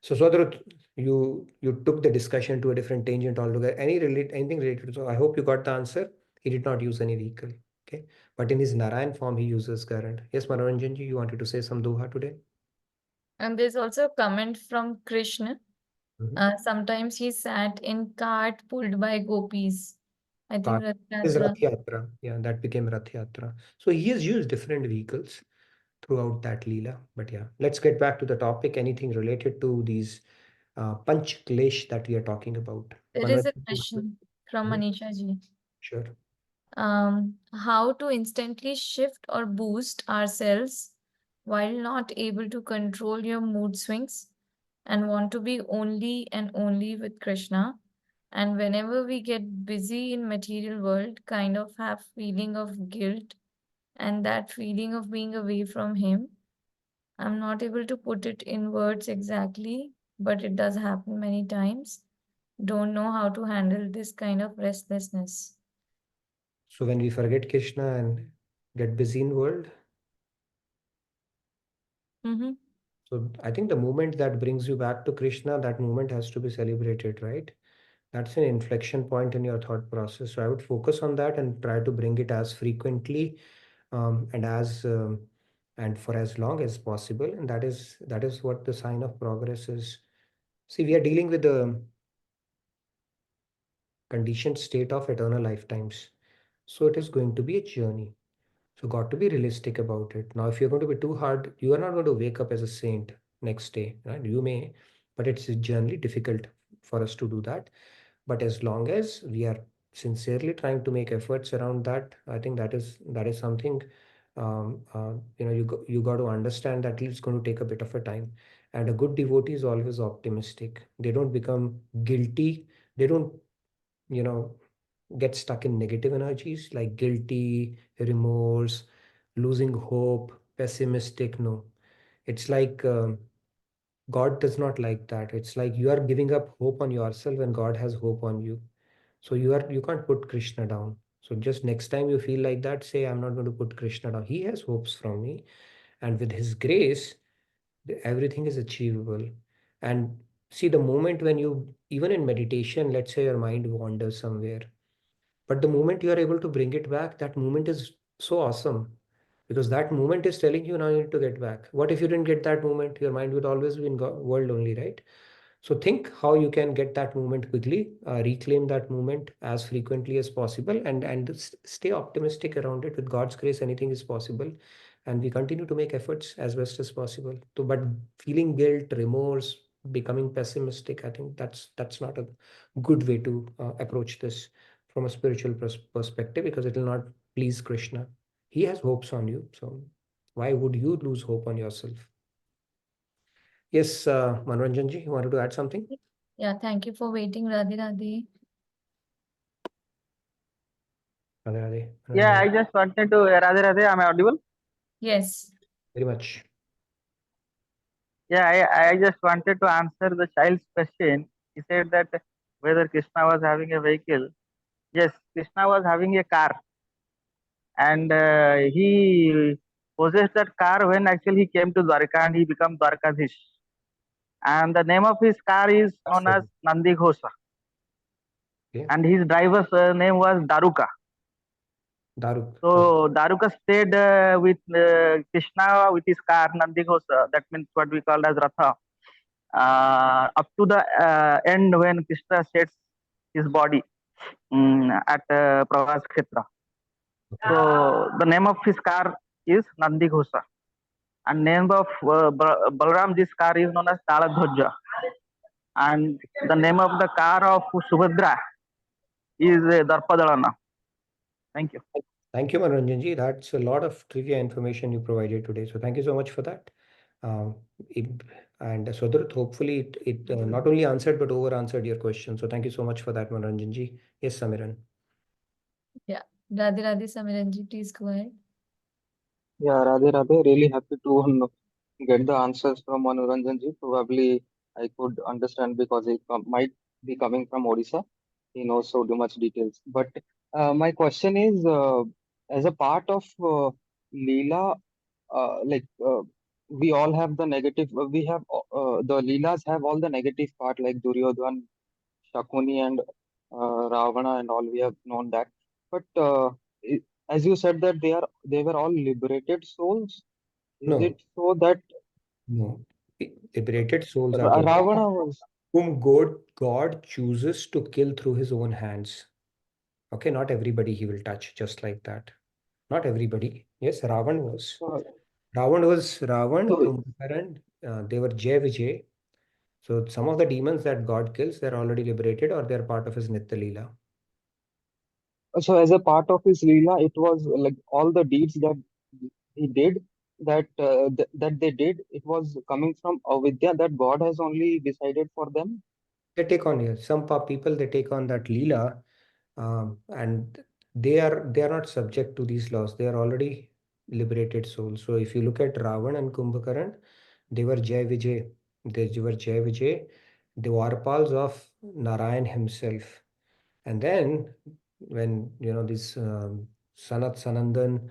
So, Swadharut, you took the discussion to a different tangent altogether. Anything related to? So, I hope you got the answer. He did not use any vehicle. Okay, but in his Narayan form, he uses current. Yes, Manoranjan ji, you wanted to say some doha today? And there's also a comment from Krishna. Mhm. Sometimes he sat in cart pulled by gopis. I think Part Rath is Yatra. Rath Yatra. Yeah, that became Rath Yatra. So he has used different vehicles throughout that Leela. But yeah, let's get back to the topic. Anything related to these Panch Klesh that we are talking about? There is a question from Mhm. Manisha ji. Sure. How to instantly shift or boost ourselves while not able to control your mood swings and want to be only and only with Krishna. And whenever we get busy in material world, kind of have feeling of guilt and that feeling of being away from him. I'm not able to put it in words exactly, but it does happen many times. Don't know how to handle this kind of restlessness. So when we forget Krishna and get busy in world, Mm-hmm. so I think the moment that brings you back to Krishna, that moment has to be celebrated, right? That's an inflection point in your thought process. So I would focus on that and try to bring it as frequently and and for as long as possible. And that is what the sign of progress is. See, we are dealing with the conditioned state of eternal lifetimes. So it is going to be a journey. So got to be realistic about it. Now, if you're going to be too hard, you are not going to wake up as a saint next day, right? You may, but it's generally difficult for us to do that. But as long as we are sincerely trying to make efforts around that, I think that is something you got to understand that it's going to take a bit of a time. And a good devotee is always optimistic. They don't become guilty. They don't you know get stuck in negative energies like guilty, remorse, losing hope, pessimistic. No, it's like God does not like that. It's like you are giving up hope on yourself and God has hope on you. So you can't put Krishna down. So just next time you feel like that, say, I'm not going to put Krishna down. He has hopes from me, and with His grace, everything is achievable. And see, the moment when you, even in meditation, let's say your mind wanders somewhere, but the moment you are able to bring it back, that moment is so awesome because that moment is telling you now you need to get back. What if you didn't get that moment? Your mind would always be in world only, right? So think how you can get that moment quickly, reclaim that moment as frequently as possible, and stay optimistic around it. With God's grace, anything is possible, and we continue to make efforts as best as possible. So, but feeling guilt, remorse, becoming pessimistic. I think that's not a good way to approach this from a spiritual perspective, because it will not please Krishna. He has hopes on you, so why would you lose hope on yourself? Yes, Manoranjanji, you wanted to add something? Yeah, thank you for waiting, Radhe Radhe. Radhe Radhe. Yeah, I Manoranjan. just wanted to Radhe Radhe, am I audible? Yes. Very much. Yeah, I just wanted to answer the child's question. He said that whether Krishna was having a vehicle. Yes, Krishna was having a car, and he possessed that car when actually he came to Dwarka and he became Dwarkadhish. And the name of his car is known as Nandi Ghosa. Okay. And his driver's name was Daruka. Daruk. So Daruka stayed with Krishna with his car Nandi Ghosa. That means what we call as Ratha. Up to the end when Krishna sets his body at Pravas Khetra. So the name of his car is Nandi Ghosa. And name of Balramji's car is known as Taladhwaj. And the name of the car of Subhadra is Darpadalana. Thank you. Thank you, Manoranjanji. That's a lot of trivia information you provided today. So thank you so much for that. Um, it- and Swadharth, hopefully it not only answered but over answered your question. So thank you so much for that, Manoranjanji. Yes, Samiran. Yeah. Radhe Radhe, Samiranji, please go ahead. Yeah, Radhe Radhe, really happy to get the answers from Manoranjanji. Probably I could understand because he might be coming from Odisha. He knows so much details. But my question is, as a part of Leela, we all have the negative. We have the Leelas have all the negative part like Duryodhan, Shakuni, and Ravana, and all. We have known that. But as you said that they were all liberated souls. Is No, it so that no. Liberated souls are those Ravana was? whom God chooses to kill through his own hands. Okay, not everybody he will touch just like that. Not everybody. Yes, Ravan was. Uh, Ravan, so, Kumbhakarna, they were Jai Vijay. So some of the demons that God kills, they're already liberated or they're part of his Nitya Leela. so as a part of his Leela, it was like all the deeds that he did, that they did, it was coming from avidya that God has only decided for them. They take on, yeah, some people, they take on that Leela, and they are not subject to these laws. They are already liberated souls. So if you look at Ravan and Kumbhakarna, they were Jai Vijay. They were Jai Vijay, the Varpals of Narayan himself. And then when this Sanat Sanandan,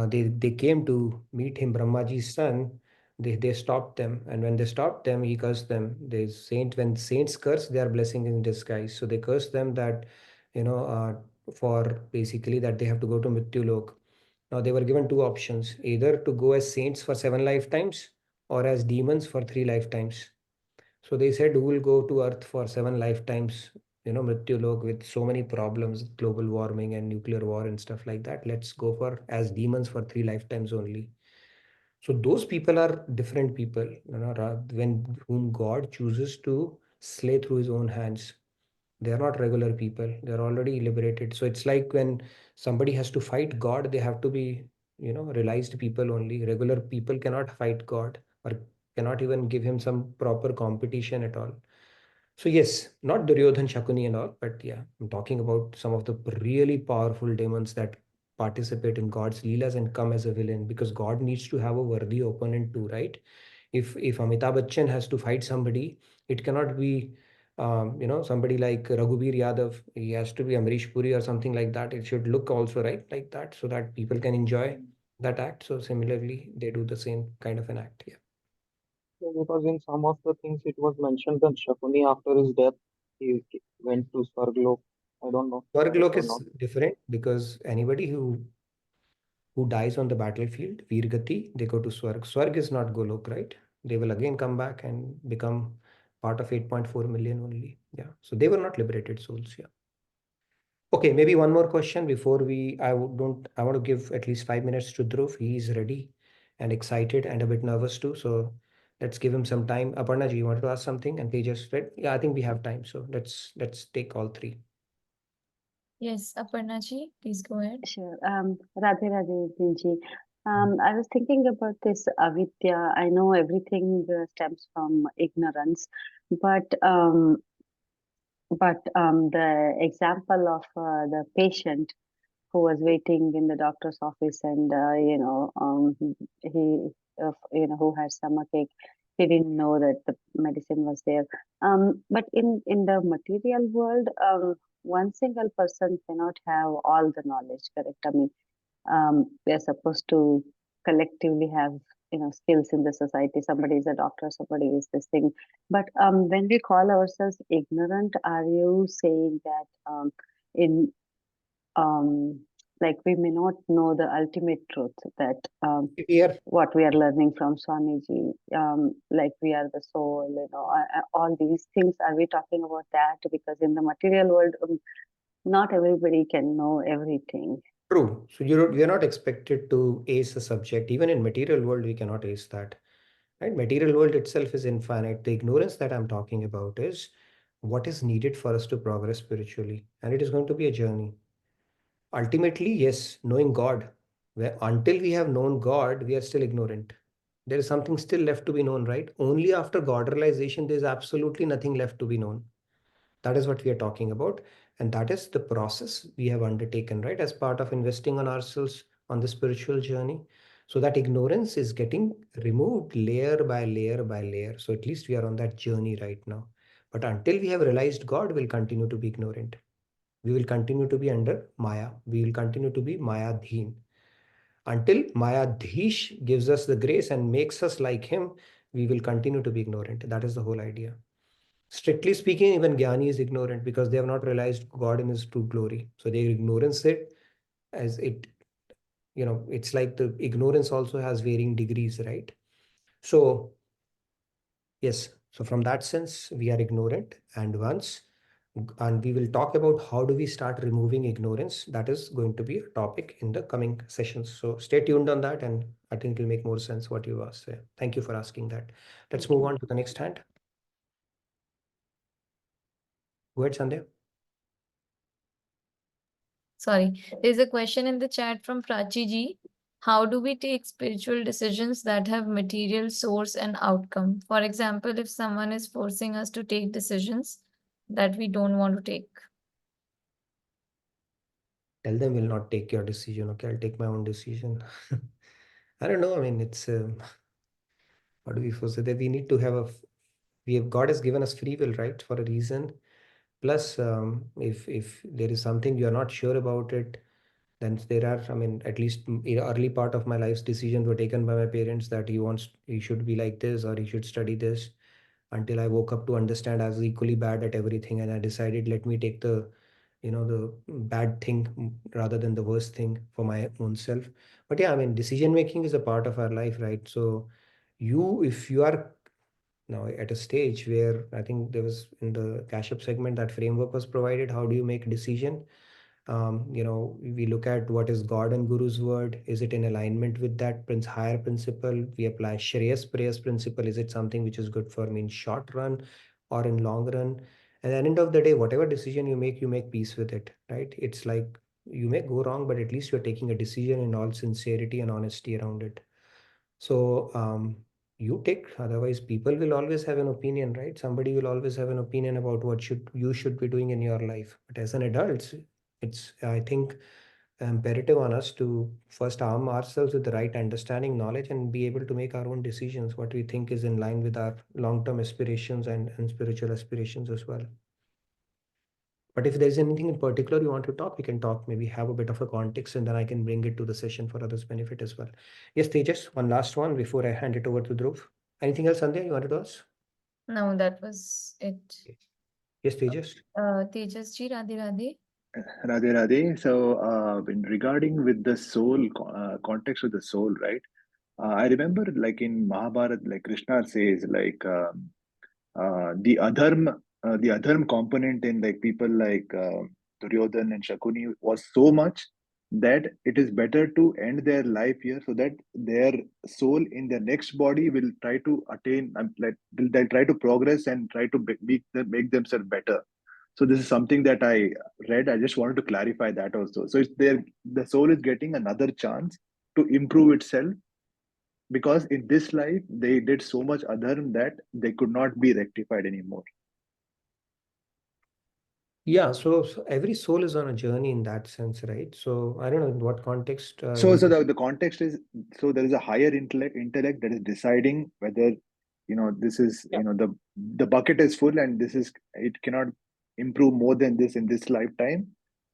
they came to meet him, Brahmaji's son, they stopped them, and when they stopped them, he cursed them. When saints curse, they are blessing in disguise. So they cursed them that you know uh, for basically that they have to go to Mrityu Lok. Now they were given two options: either to go as saints for 7 lifetimes or as demons for 3 lifetimes. So they said, who will go to Earth for 7 lifetimes, Mrityu Lok, with so many problems, global warming and nuclear war and stuff like that. Let's go for as demons for 3 lifetimes only. So those people are different people, when whom God chooses to slay through his own hands. They are not regular people. They are already liberated. So it's like when somebody has to fight God, they have to be, realized people only. Regular people cannot fight God or cannot even give him some proper competition at all. So yes, not Duryodhan, Shakuni and all, but yeah, I'm talking about some of the really powerful demons that participate in God's leelas and come as a villain, because God needs to have a worthy opponent too, right? If Amitabh Bachchan has to fight somebody, it cannot be somebody like Raghubir Yadav. He has to be Amrish Puri or something like that. It should look also right like that, so that people can enjoy that act. So similarly, they do the same kind of an act. Yeah. Because in some of the things it was mentioned that Shakuni after his death he went to Swarglok. I don't know, right Swarglok or is not. different because anybody who dies on the battlefield, Veergati, they go to Swarg. Swarg is not Golok, right? They will again come back and become part of 8.4 million only. Yeah. So they were not liberated souls. Yeah. Okay, maybe one more question before I want to give at least 5 minutes to Dhruv. He is ready and excited and a bit nervous too. So let's give him some time. Aparna ji, you wanted to ask something? And they just read. Yeah, I think we have time. So let's take all three. Yes, Aparna ji, please go ahead. Sure. Radhe Radhe Ji. I was thinking about this avidya. I know everything stems from ignorance, but the example of the patient who was waiting in the doctor's office and he who had stomachache, he didn't know that the medicine was there. But in the material world, one single person cannot have all the knowledge, correct? I mean, we are supposed to collectively have skills in the society. Somebody is a doctor, somebody is this thing. But when we call ourselves ignorant, are you saying that in like we may not know the ultimate truth, that Here, what we are learning from Swamiji, like we are the soul, all these things, are we talking about that? Because in the material world, not everybody can know everything. true. So we are not expected to ace a subject. Even in material world, we cannot ace that. Right? Material world itself is infinite. The ignorance that I'm talking about is what is needed for us to progress spiritually. And it is going to be a journey. Ultimately, yes, knowing God. Where until we have known God, we are still ignorant. There is something still left to be known, right? Only after God realization, there is absolutely nothing left to be known. That is what we are talking about. And that is the process we have undertaken, right? As part of investing on ourselves on the spiritual journey. So that ignorance is getting removed layer by layer by layer. So at least we are on that journey right now. But until we have realized God, will continue to be ignorant. We will continue to be under Maya. We will continue to be Maya Dhin. Until Maya Dhish gives us the grace and makes us like him, we will continue to be ignorant. That is the whole idea. Strictly speaking, even Jnani is ignorant because they have not realized God in his true glory. So their ignorance it as it, it's like the ignorance also has varying degrees, right? So yes, so from that sense, we are ignorant. And we will talk about how do we start removing ignorance. That is going to be a topic in the coming sessions. So stay tuned on that, and I think it will make more sense what you asked there. Thank you for asking that. Let's move on to the next hand. Go ahead, Sandhya. Sorry, there's a question in the chat from Prachi ji. How do we take spiritual decisions that have material source and outcome? For example, if someone is forcing us to take decisions that we don't want to take. Tell them will not take your decision. Okay, I'll take my own decision. I don't know. I mean, it's how do we force it? That we need to have God has given us free will, right, for a reason. Plus, if there is something you are not sure about it, then there are, I mean, at least in early part of my life's decisions were taken by my parents that he should be like this or he should study this. Until I woke up to understand I was equally bad at everything, and I decided let me take the bad thing rather than the worst thing for my own self. But yeah, I mean, decision making is a part of our life, right? So if you are now at a stage where I think there was in the cash up segment that framework was provided, how do you make a decision? We look at what is God and Guru's word. Is it in alignment with that higher principle? We apply Shreyas Prayas principle. Is it something which is good for me in short run or in long run? And at the end of the day, whatever decision you make peace with it, right? It's like you may go wrong, but at least you're taking a decision in all sincerity and honesty around it. So you take, otherwise people will always have an opinion, right? Somebody will always have an opinion about what you should be doing in your life. But as an adult, it's I think imperative on us to first arm ourselves with the right understanding, knowledge, and be able to make our own decisions, what we think is in line with our long-term aspirations and spiritual aspirations as well. But if there's anything in particular you want to talk, we can talk, maybe have a bit of a context, and then I can bring it to the session for others' benefit as well. Yes, Tejas, one last one before I hand it over to Dhruv. Anything else, Sandhya, you wanted to ask? No, that was it. Yes, Tejas. Tejas ji, Radhe Radhe. Radhe Radhe. So, regarding with the soul, context of the soul, right? I remember, like in Mahabharata, like Krishna says, like the adharm component in like people like Duryodhan and Shakuni was so much that it is better to end their life here so that their soul in their next body will try to attain, they'll try to progress and try to make themselves better. So this is something that I read. I just wanted to clarify that also. So it's there, the soul is getting another chance to improve itself, because in this life they did so much adharm that they could not be rectified anymore. Yeah, so every soul is on a journey in that sense, right? So I don't know in what context So would the context is, so there is a higher intellect that is deciding whether, this is, yeah, the bucket is full and this is, it cannot improve more than this in this lifetime,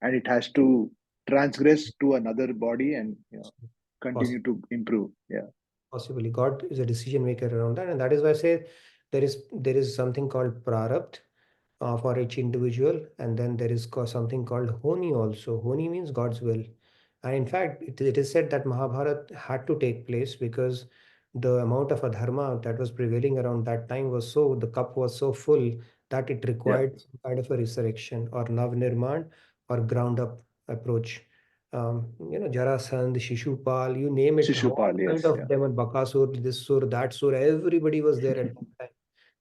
and it has to transgress to another body and poss- continue to improve. Yeah. possibly God is a decision maker around that, and that is why I say there is something called prarabdha for each individual, and then there is something called honi also. Honi means God's will, and in fact, it is said that Mahabharata had to take place because the amount of adharma that was prevailing around that time was so, the cup was so full that it Yeah. required some kind of a resurrection or nirman or ground up approach. Jarasandh, Shishupal, you name it, all Shishupal, kind yes. of Yeah. them, Bakasur, this sur, that sur, everybody was there at that time.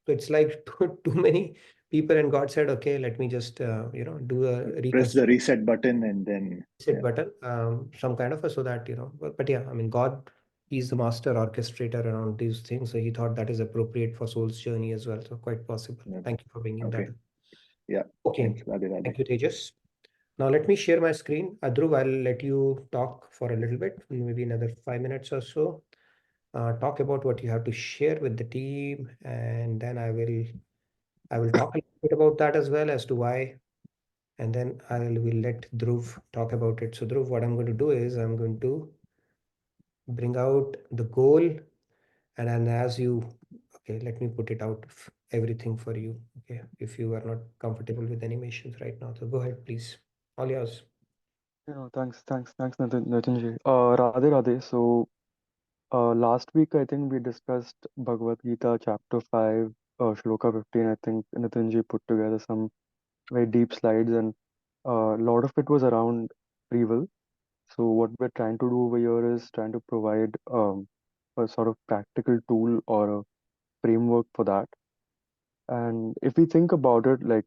So it's like too many people, and God said, okay, let me just do a Press the reconstruct reset button and then, reset yeah. button, some kind of a, so that but yeah, I mean, God, he's the master orchestrator around these things, so he thought that is appropriate for soul's journey as well. So quite possible. Yeah. Thank you for bringing that Okay. up. Yeah. Okay, Thanks, Radhe Radhe. thank you, Tejas. Now let me share my screen. Dhruv, I'll let you talk for a little bit, maybe another 5 minutes or so. Talk about what you have to share with the team, and then I will talk a little bit about that as well as to why, and then I will let Dhruv talk about it. So Dhruv, what I'm going to do is I'm going to bring out the goal, and then as you, okay, let me put it out everything for you. Okay, if you are not comfortable with animations right now, so go ahead, please. All yours. Thanks, Nitinji. Radhe Radhe. So, last week I think we discussed Bhagavad Gita chapter 5, shloka 15. I think Nitinji put together some very deep slides, and a lot of it was around free will. So, what we're trying to do over here is trying to provide a sort of practical tool or a framework for that. And if we think about it, like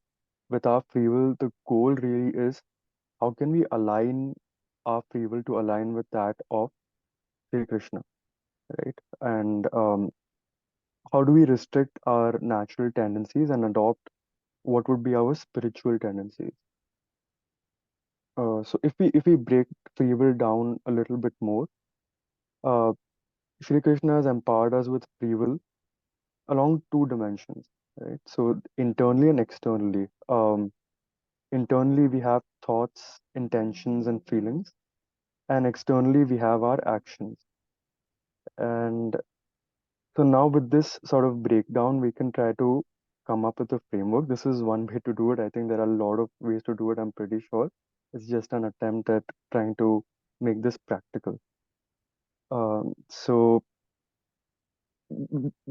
with our free will, the goal really is how can we align our free will to align with that of Sri Krishna, right? And how do we restrict our natural tendencies and adopt what would be our spiritual tendencies? So if we break free will down a little bit more, uh, Shri Krishna has empowered us with free will along two dimensions, right? So internally and externally. Internally we have thoughts, intentions, and feelings, and externally we have our actions. And so now with this sort of breakdown, we can try to come up with a framework. This is one way to do it. I think there are a lot of ways to do it, I'm pretty sure. It's just an attempt at trying to make this practical. So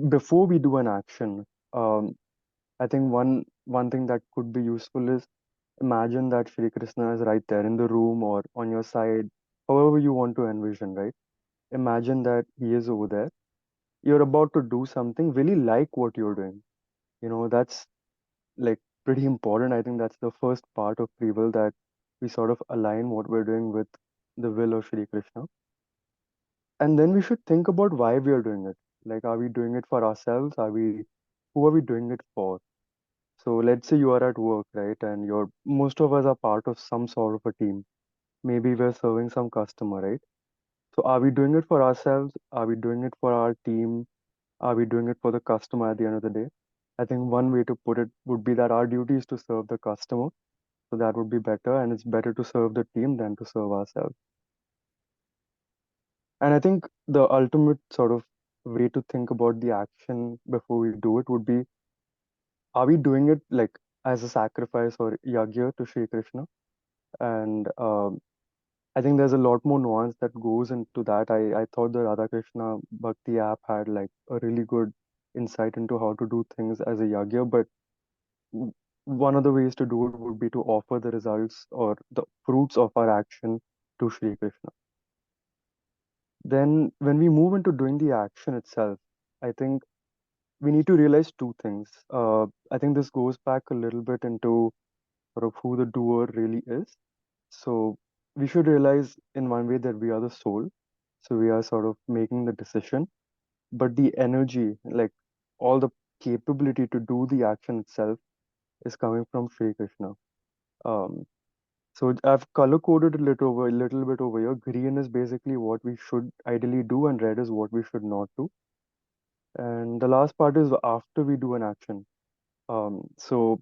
before we do an action, um, I think one thing that could be useful is imagine that Shri Krishna is right there in the room or on your side, however you want to envision, right? Imagine that he is over there. You're about to do something, really like what you're doing. That's like pretty important. I think that's the first part of free will, that we sort of align what we're doing with the will of Shri Krishna. And then we should think about why we are doing it. Like, are we doing it for ourselves? Who are we doing it for? So let's say you are at work, right? And most of us are part of some sort of a team. Maybe we're serving some customer, right? So are we doing it for ourselves? Are we doing it for our team? Are we doing it for the customer at the end of the day? I think one way to put it would be that our duty is to serve the customer. So that would be better. And it's better to serve the team than to serve ourselves. And I think the ultimate sort of way to think about the action before we do it would be, are we doing it like as a sacrifice or yagya to Sri Krishna? And I think there's a lot more nuance that goes into that. I thought the Radha Krishna Bhakti app had like a really good insight into how to do things as a yagya, but w- one of the ways to do it would be to offer the results or the fruits of our action to Shri Krishna. Then when we move into doing the action itself, I think we need to realize two things. I think this goes back a little bit into sort of who the doer really is. So we should realize in one way that we are the soul. So we are sort of making the decision, but the energy, like all the capability to do the action itself, is coming from Shri Krishna. So I've color coded a little bit over here. Green is basically what we should ideally do, and red is what we should not do. And the last part is after we do an action. So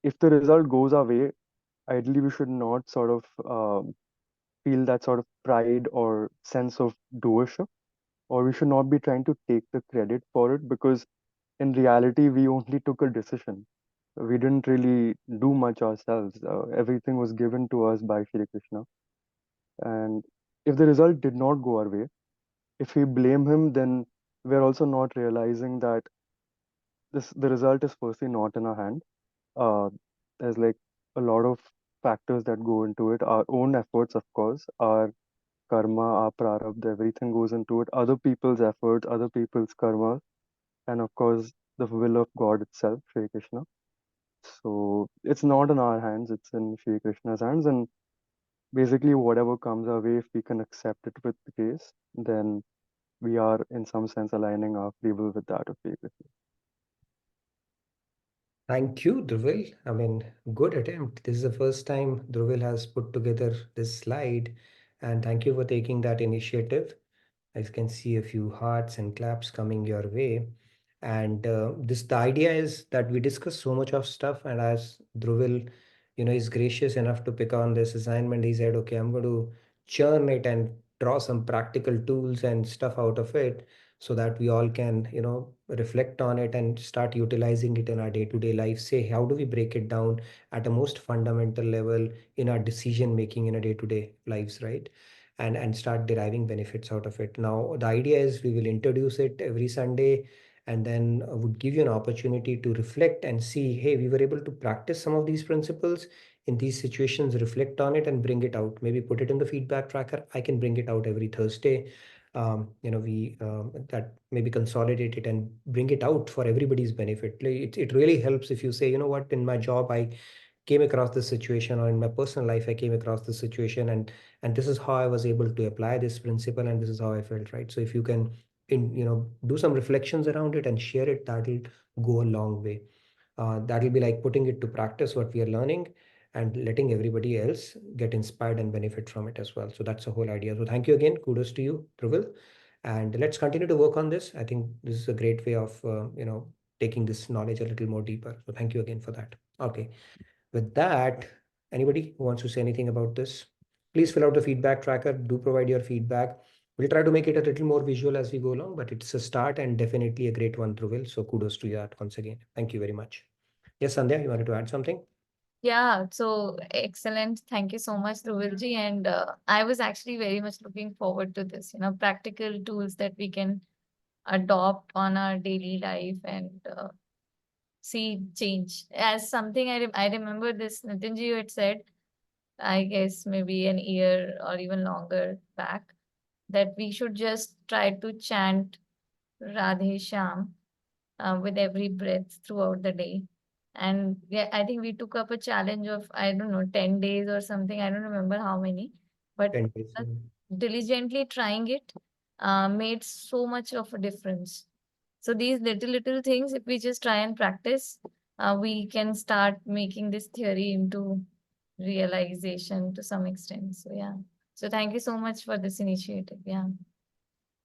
if the result goes our way, ideally we should not sort of feel that sort of pride or sense of doership, or we should not be trying to take the credit for it, because in reality we only took a decision. We didn't really do much ourselves. Everything was given to us by Shri Krishna. And if the result did not go our way, if we blame him, then we're also not realizing that the result is firstly not in our hand. There's like a lot of factors that go into it. Our own efforts, of course, our karma, our prarabdha, everything goes into it. Other people's efforts, other people's karma, and of course the will of God itself, Shri Krishna. So it's not in our hands, it's in Shri Krishna's hands. And basically whatever comes our way, if we can accept it with the case, then we are in some sense aligning our free will with that of Shri Krishna. Thank you, Dhruvil. I mean, good attempt. This is the first time Dhruvil has put together this slide, and thank you for taking that initiative. I can see a few hearts and claps coming your way. And the idea is that we discuss so much of stuff, and as Dhruvil, is gracious enough to pick on this assignment, he said, okay, I'm going to churn it and draw some practical tools and stuff out of it so that we all can, reflect on it and start utilizing it in our day-to-day life. Say, how do we break it down at a most fundamental level in our decision making in a day-to-day lives, right? And start deriving benefits out of it. Now, the idea is we will introduce it every Sunday, and then would give you an opportunity to reflect and see, hey, we were able to practice some of these principles in these situations, reflect on it and bring it out. Maybe put it in the feedback tracker. I can bring it out every Thursday. We that maybe consolidate it and bring it out for everybody's benefit. It really helps if you say, you know what, in my job I came across this situation, or in my personal life I came across this situation, and this is how I was able to apply this principle, and this is how I felt, right? So if you can do some reflections around it and share it, that'll go a long way. That'll be like putting it to practice what we are learning and letting everybody else get inspired and benefit from it as well. So that's the whole idea. So thank you again. Kudos to you, Dhruvil. And let's continue to work on this. I think this is a great way of taking this knowledge a little more deeper. So thank you again for that. Okay. With that, anybody who wants to say anything about this, please fill out the feedback tracker. Do provide your feedback. We'll try to make it a little more visual as we go along, but it's a start and definitely a great one, Dhruvil. So kudos to you once again. Thank you very much. Yes, Sandhya, you wanted to add something? Yeah, so excellent. Thank you so much, Dhruvilji. And I was actually very much looking forward to this, practical tools that we can adopt on our daily life and see change. As something I remember this, Nitinji, you had said, I guess maybe an year or even longer back, that we should just try to chant Radhe Shyam with every breath throughout the day. And yeah, I think we took up a challenge of, I don't know, 10 days or something. I don't remember how many, but 10 days. diligently trying it made so much of a difference. So these little things, if we just try and practice, we can start making this theory into realization to some extent. So yeah. So thank you so much for this initiative. Yeah.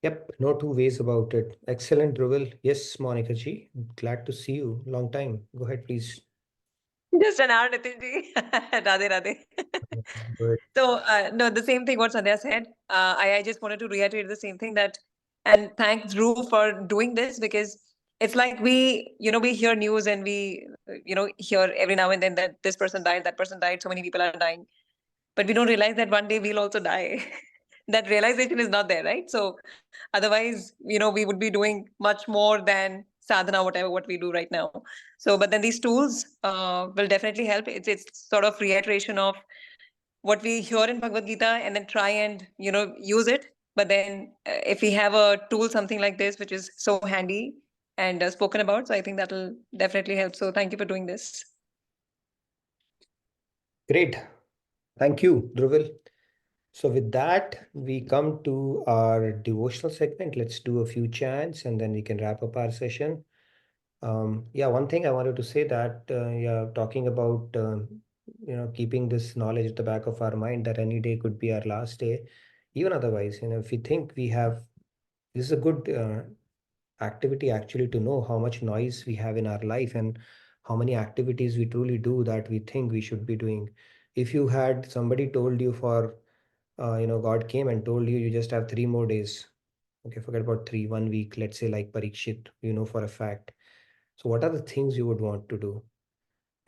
Yep, no two ways about it. Excellent, Dhruvil. Yes, Monica ji, glad to see you. Long time. Go ahead, please. Just an hour, Nitinji. Radhe, Radhe. Go ahead. So, no, the same thing what Sandhya said. I just wanted to reiterate the same thing and thank Dhruv for doing this, because it's like we hear news and we, hear every now and then that this person died, that person died, so many people are dying. But we don't realize that one day we'll also die. That realization is not there, right? So otherwise, we would be doing much more than sadhana, what we do right now. So, but then these tools will definitely help. It's sort of reiteration of what we hear in Bhagavad Gita and then try and, use it. But then if we have a tool, something like this, which is so handy and spoken about, so I think that'll definitely help. So thank you for doing this. Great. Thank you, Dhruval. So with that, we come to our devotional segment. Let's do a few chants and then we can wrap up our session. Yeah, one thing I wanted to say that, yeah, talking about, keeping this knowledge at the back of our mind that any day could be our last day. Even otherwise, if we think we have, this is a good activity actually to know how much noise we have in our life and how many activities we truly do that we think we should be doing. If you had somebody told you for, God came and told you you just have 3 more days. Okay, forget about three, 1 week, let's say like Parikshit, for a fact. So what are the things you would want to do?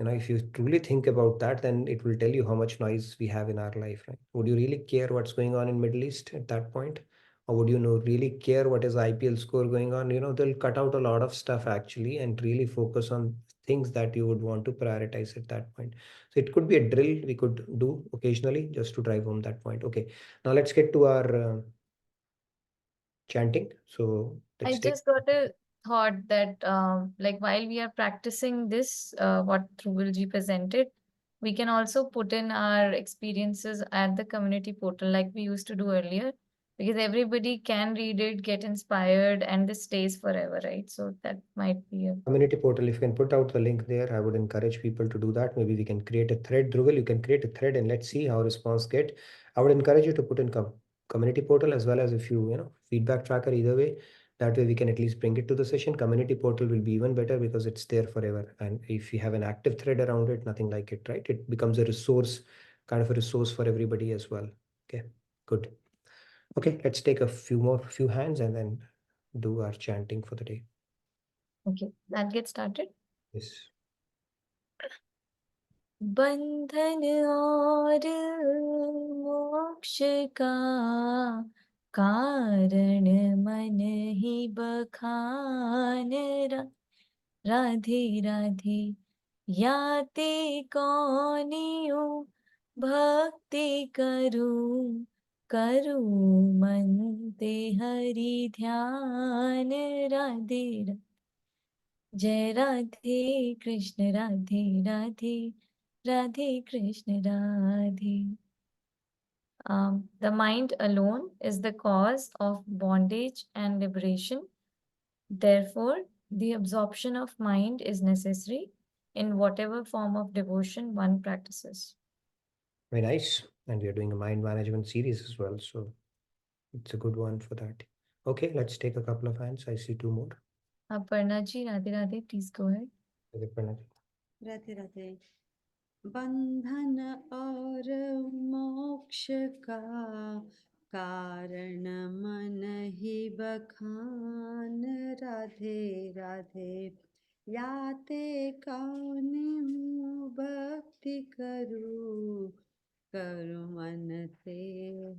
If you truly think about that, then it will tell you how much noise we have in our life, right? Would you really care what's going on in Middle East at that point? Or would you really care what is IPL score going on? They'll cut out a lot of stuff actually and really focus on things that you would want to prioritize at that point. So it could be a drill we could do occasionally just to drive home that point. Okay, now let's get to our chanting. So I let's take just got a thought that like while we are practicing this, what Dhruvalji presented, we can also put in our experiences at the community portal like we used to do earlier, because everybody can read it, get inspired, and this stays forever, right? So that might be a community portal. If you can put out the link there, I would encourage people to do that. Maybe we can create a thread. Dhruval, you can create a thread and let's see how response get. I would encourage you to put in community portal as well as if feedback tracker, either way. That way we can at least bring it to the session. Community portal will be even better because it's there forever. And if you have an active thread around it, nothing like it, right? It becomes a resource, kind of a resource for everybody as well. Okay, good. Okay, let's take a few hands and then do our chanting for the day. okay. I'll get started. Yes. बंधन और मोक्ष का कारण मन ही बखान राधे राधे याते कौनियो भक्ति करूं करूं मन ते हरि ध्यान राधे जय Radhe Krishna Radhe Radhe Radhe Krishna Radhe. The mind alone is the cause of bondage and liberation. Therefore, the absorption of mind is necessary in whatever form of devotion one practices. Very nice. And we are doing a mind management series as well. So it's a good one for that. Okay, let's take a couple of hands. I see two more. Aparna ji, Radhe Radhe, please go ahead. Okay, Aparna ji. Radhe Radhe. बंधन और मोक्ष का कारण मन ही बखान राधे राधे याते कौन भक्ति करूं करु मन ते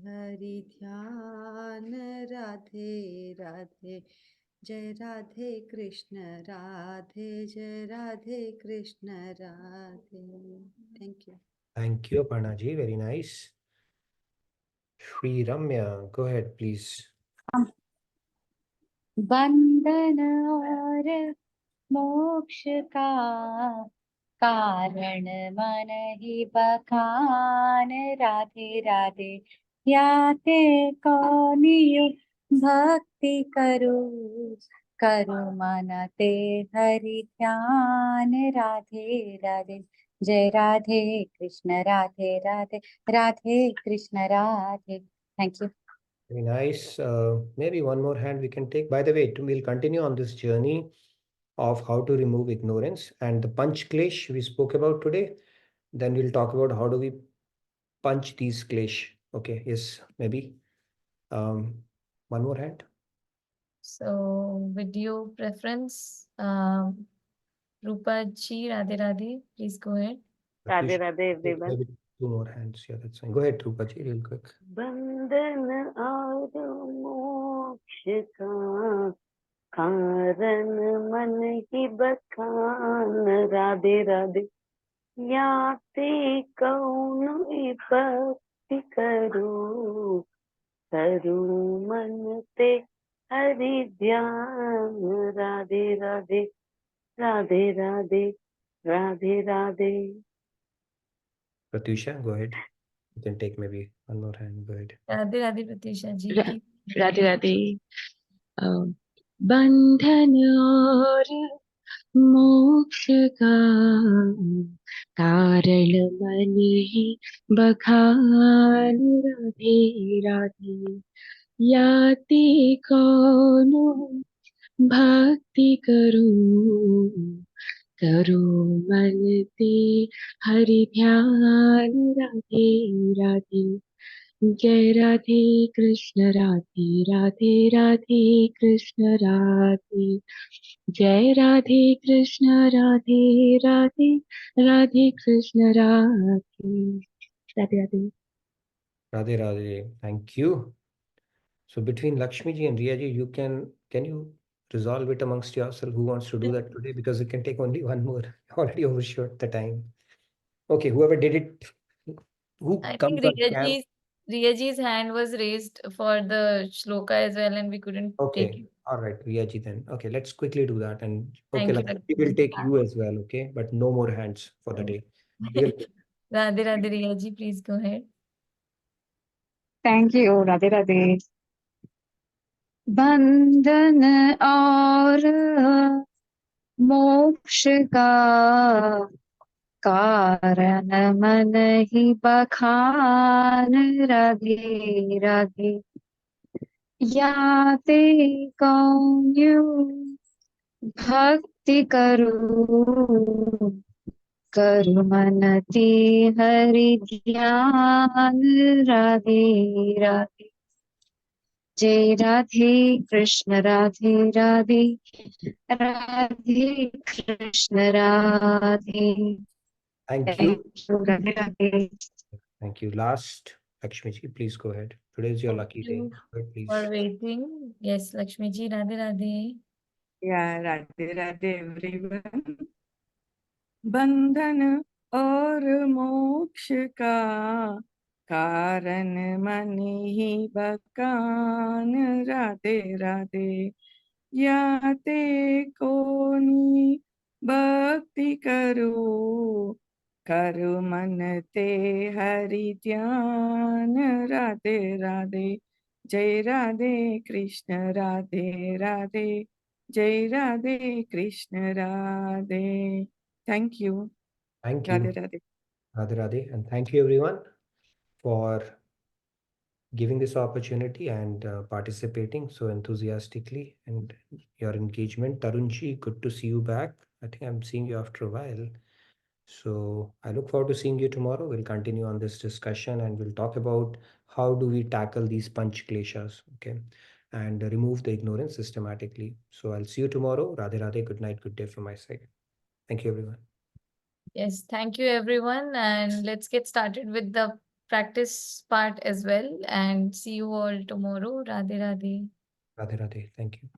हरि ध्यान राधे राधे जय राधे कृष्ण राधे जय Radhe Krishna Radhe. Thank you. Thank you, Aparna ji. Very nice. Shri Ramya, go ahead, please. बंधन और मोक्ष का कारण मन ही बखान राधे राधे याते कौनियो भक्ति करू करु मन ते हरि ध्यान राधे राधे जय Radhe Krishna Radhe Radhe Radhe Krishna Radhe. Thank you. Very nice. Maybe one more hand we can take. By the way, we'll continue on this journey of how to remove ignorance and the punch klesh we spoke about today. Then we'll talk about how do we punch these klesh. Okay, yes, maybe. One more hand. So, video preference, Rupa ji, Radhe Radhe, please go ahead. Radhe Radhe everyone. Maybe two more hands. Yeah, that's fine. Go ahead, Rupa ji, real quick. बंधन और मोक्ष का कारण मन ही बखान राधे राधे या ते कौन भक्ति करो करूँ मन ते हरि ध्यान Radhe Radhe Radhe Radhe Radhe Radhe Pratyusha, go ahead. You can take maybe one more hand. Go ahead. Radhe Radhe Pratyusha ji, Ra- please. Radhe Radhe बंधन और मोक्ष का कारण मन ही बखान राधे राधे याति कौन भक्ति करूं करो मन ते हरि ध्यान राधे राधे जय राधे कृष्ण राधे राधे राधे कृष्ण राधे जय Radhe Krishna Radhe Radhe Radhe Krishna Radhe Radhe Radhe Radhe Radhe. Thank you. So between Lakshmi ji and Riya ji, can you resolve it amongst yourself who wants to do that today? Because it can take only one more. Already overshot the time. Okay, whoever did it, who I think comes on cam. Riya ji's hand was raised for the shloka as well, and we couldn't take Okay, it. all right, Riya ji then. Okay, let's quickly do that. And okay, Thank you, Lakshmi will Lakshmi. take you as well, okay? But no more hands for the day. We will Radhe Radhe Riya ji, please go ahead. Thank you. Radhe Radhe. बंधन और मोक्ष का कारण मन ही बखान राधे राधे या ते कौन भक्ति करूं करु मन ते हरि ध्यान राधे राधे जय Radhe Krishna Radhe Radhe Radhe Krishna Radhe thank Thank you. you, Radhe Radhe. Thank you. Last, Lakshmi ji, please go ahead. Today is your Thank lucky day. you Go ahead, for please. waiting. Yes, Lakshmi ji, Radhe Radhe. Yeah, Radhe Radhe everyone. बंधन और मोक्ष का कारण मन ही बकान राधे राधे या ते कोनी भक्ति करो करो मन ते हरि ध्यान राधे राधे जय राधे कृष्ण राधे राधे जय Radhe Krishna Radhe Thank you. Thank Radhe you. Radhe. Radhe Radhe. And thank you everyone for giving this opportunity and participating so enthusiastically and your engagement. Tarunji, good to see you back. I think I'm seeing you after a while. So I look forward to seeing you tomorrow. We'll continue on this discussion and we'll talk about how do we tackle these panch kleshas, okay, and remove the ignorance systematically. So I'll see you tomorrow. Radhe Radhe. Good night. Good day from my side. Thank you, everyone. Yes, thank you everyone. And let's get started with the practice part as well. And see you all tomorrow. Radhe Radhe. Radhe Radhe. Thank you.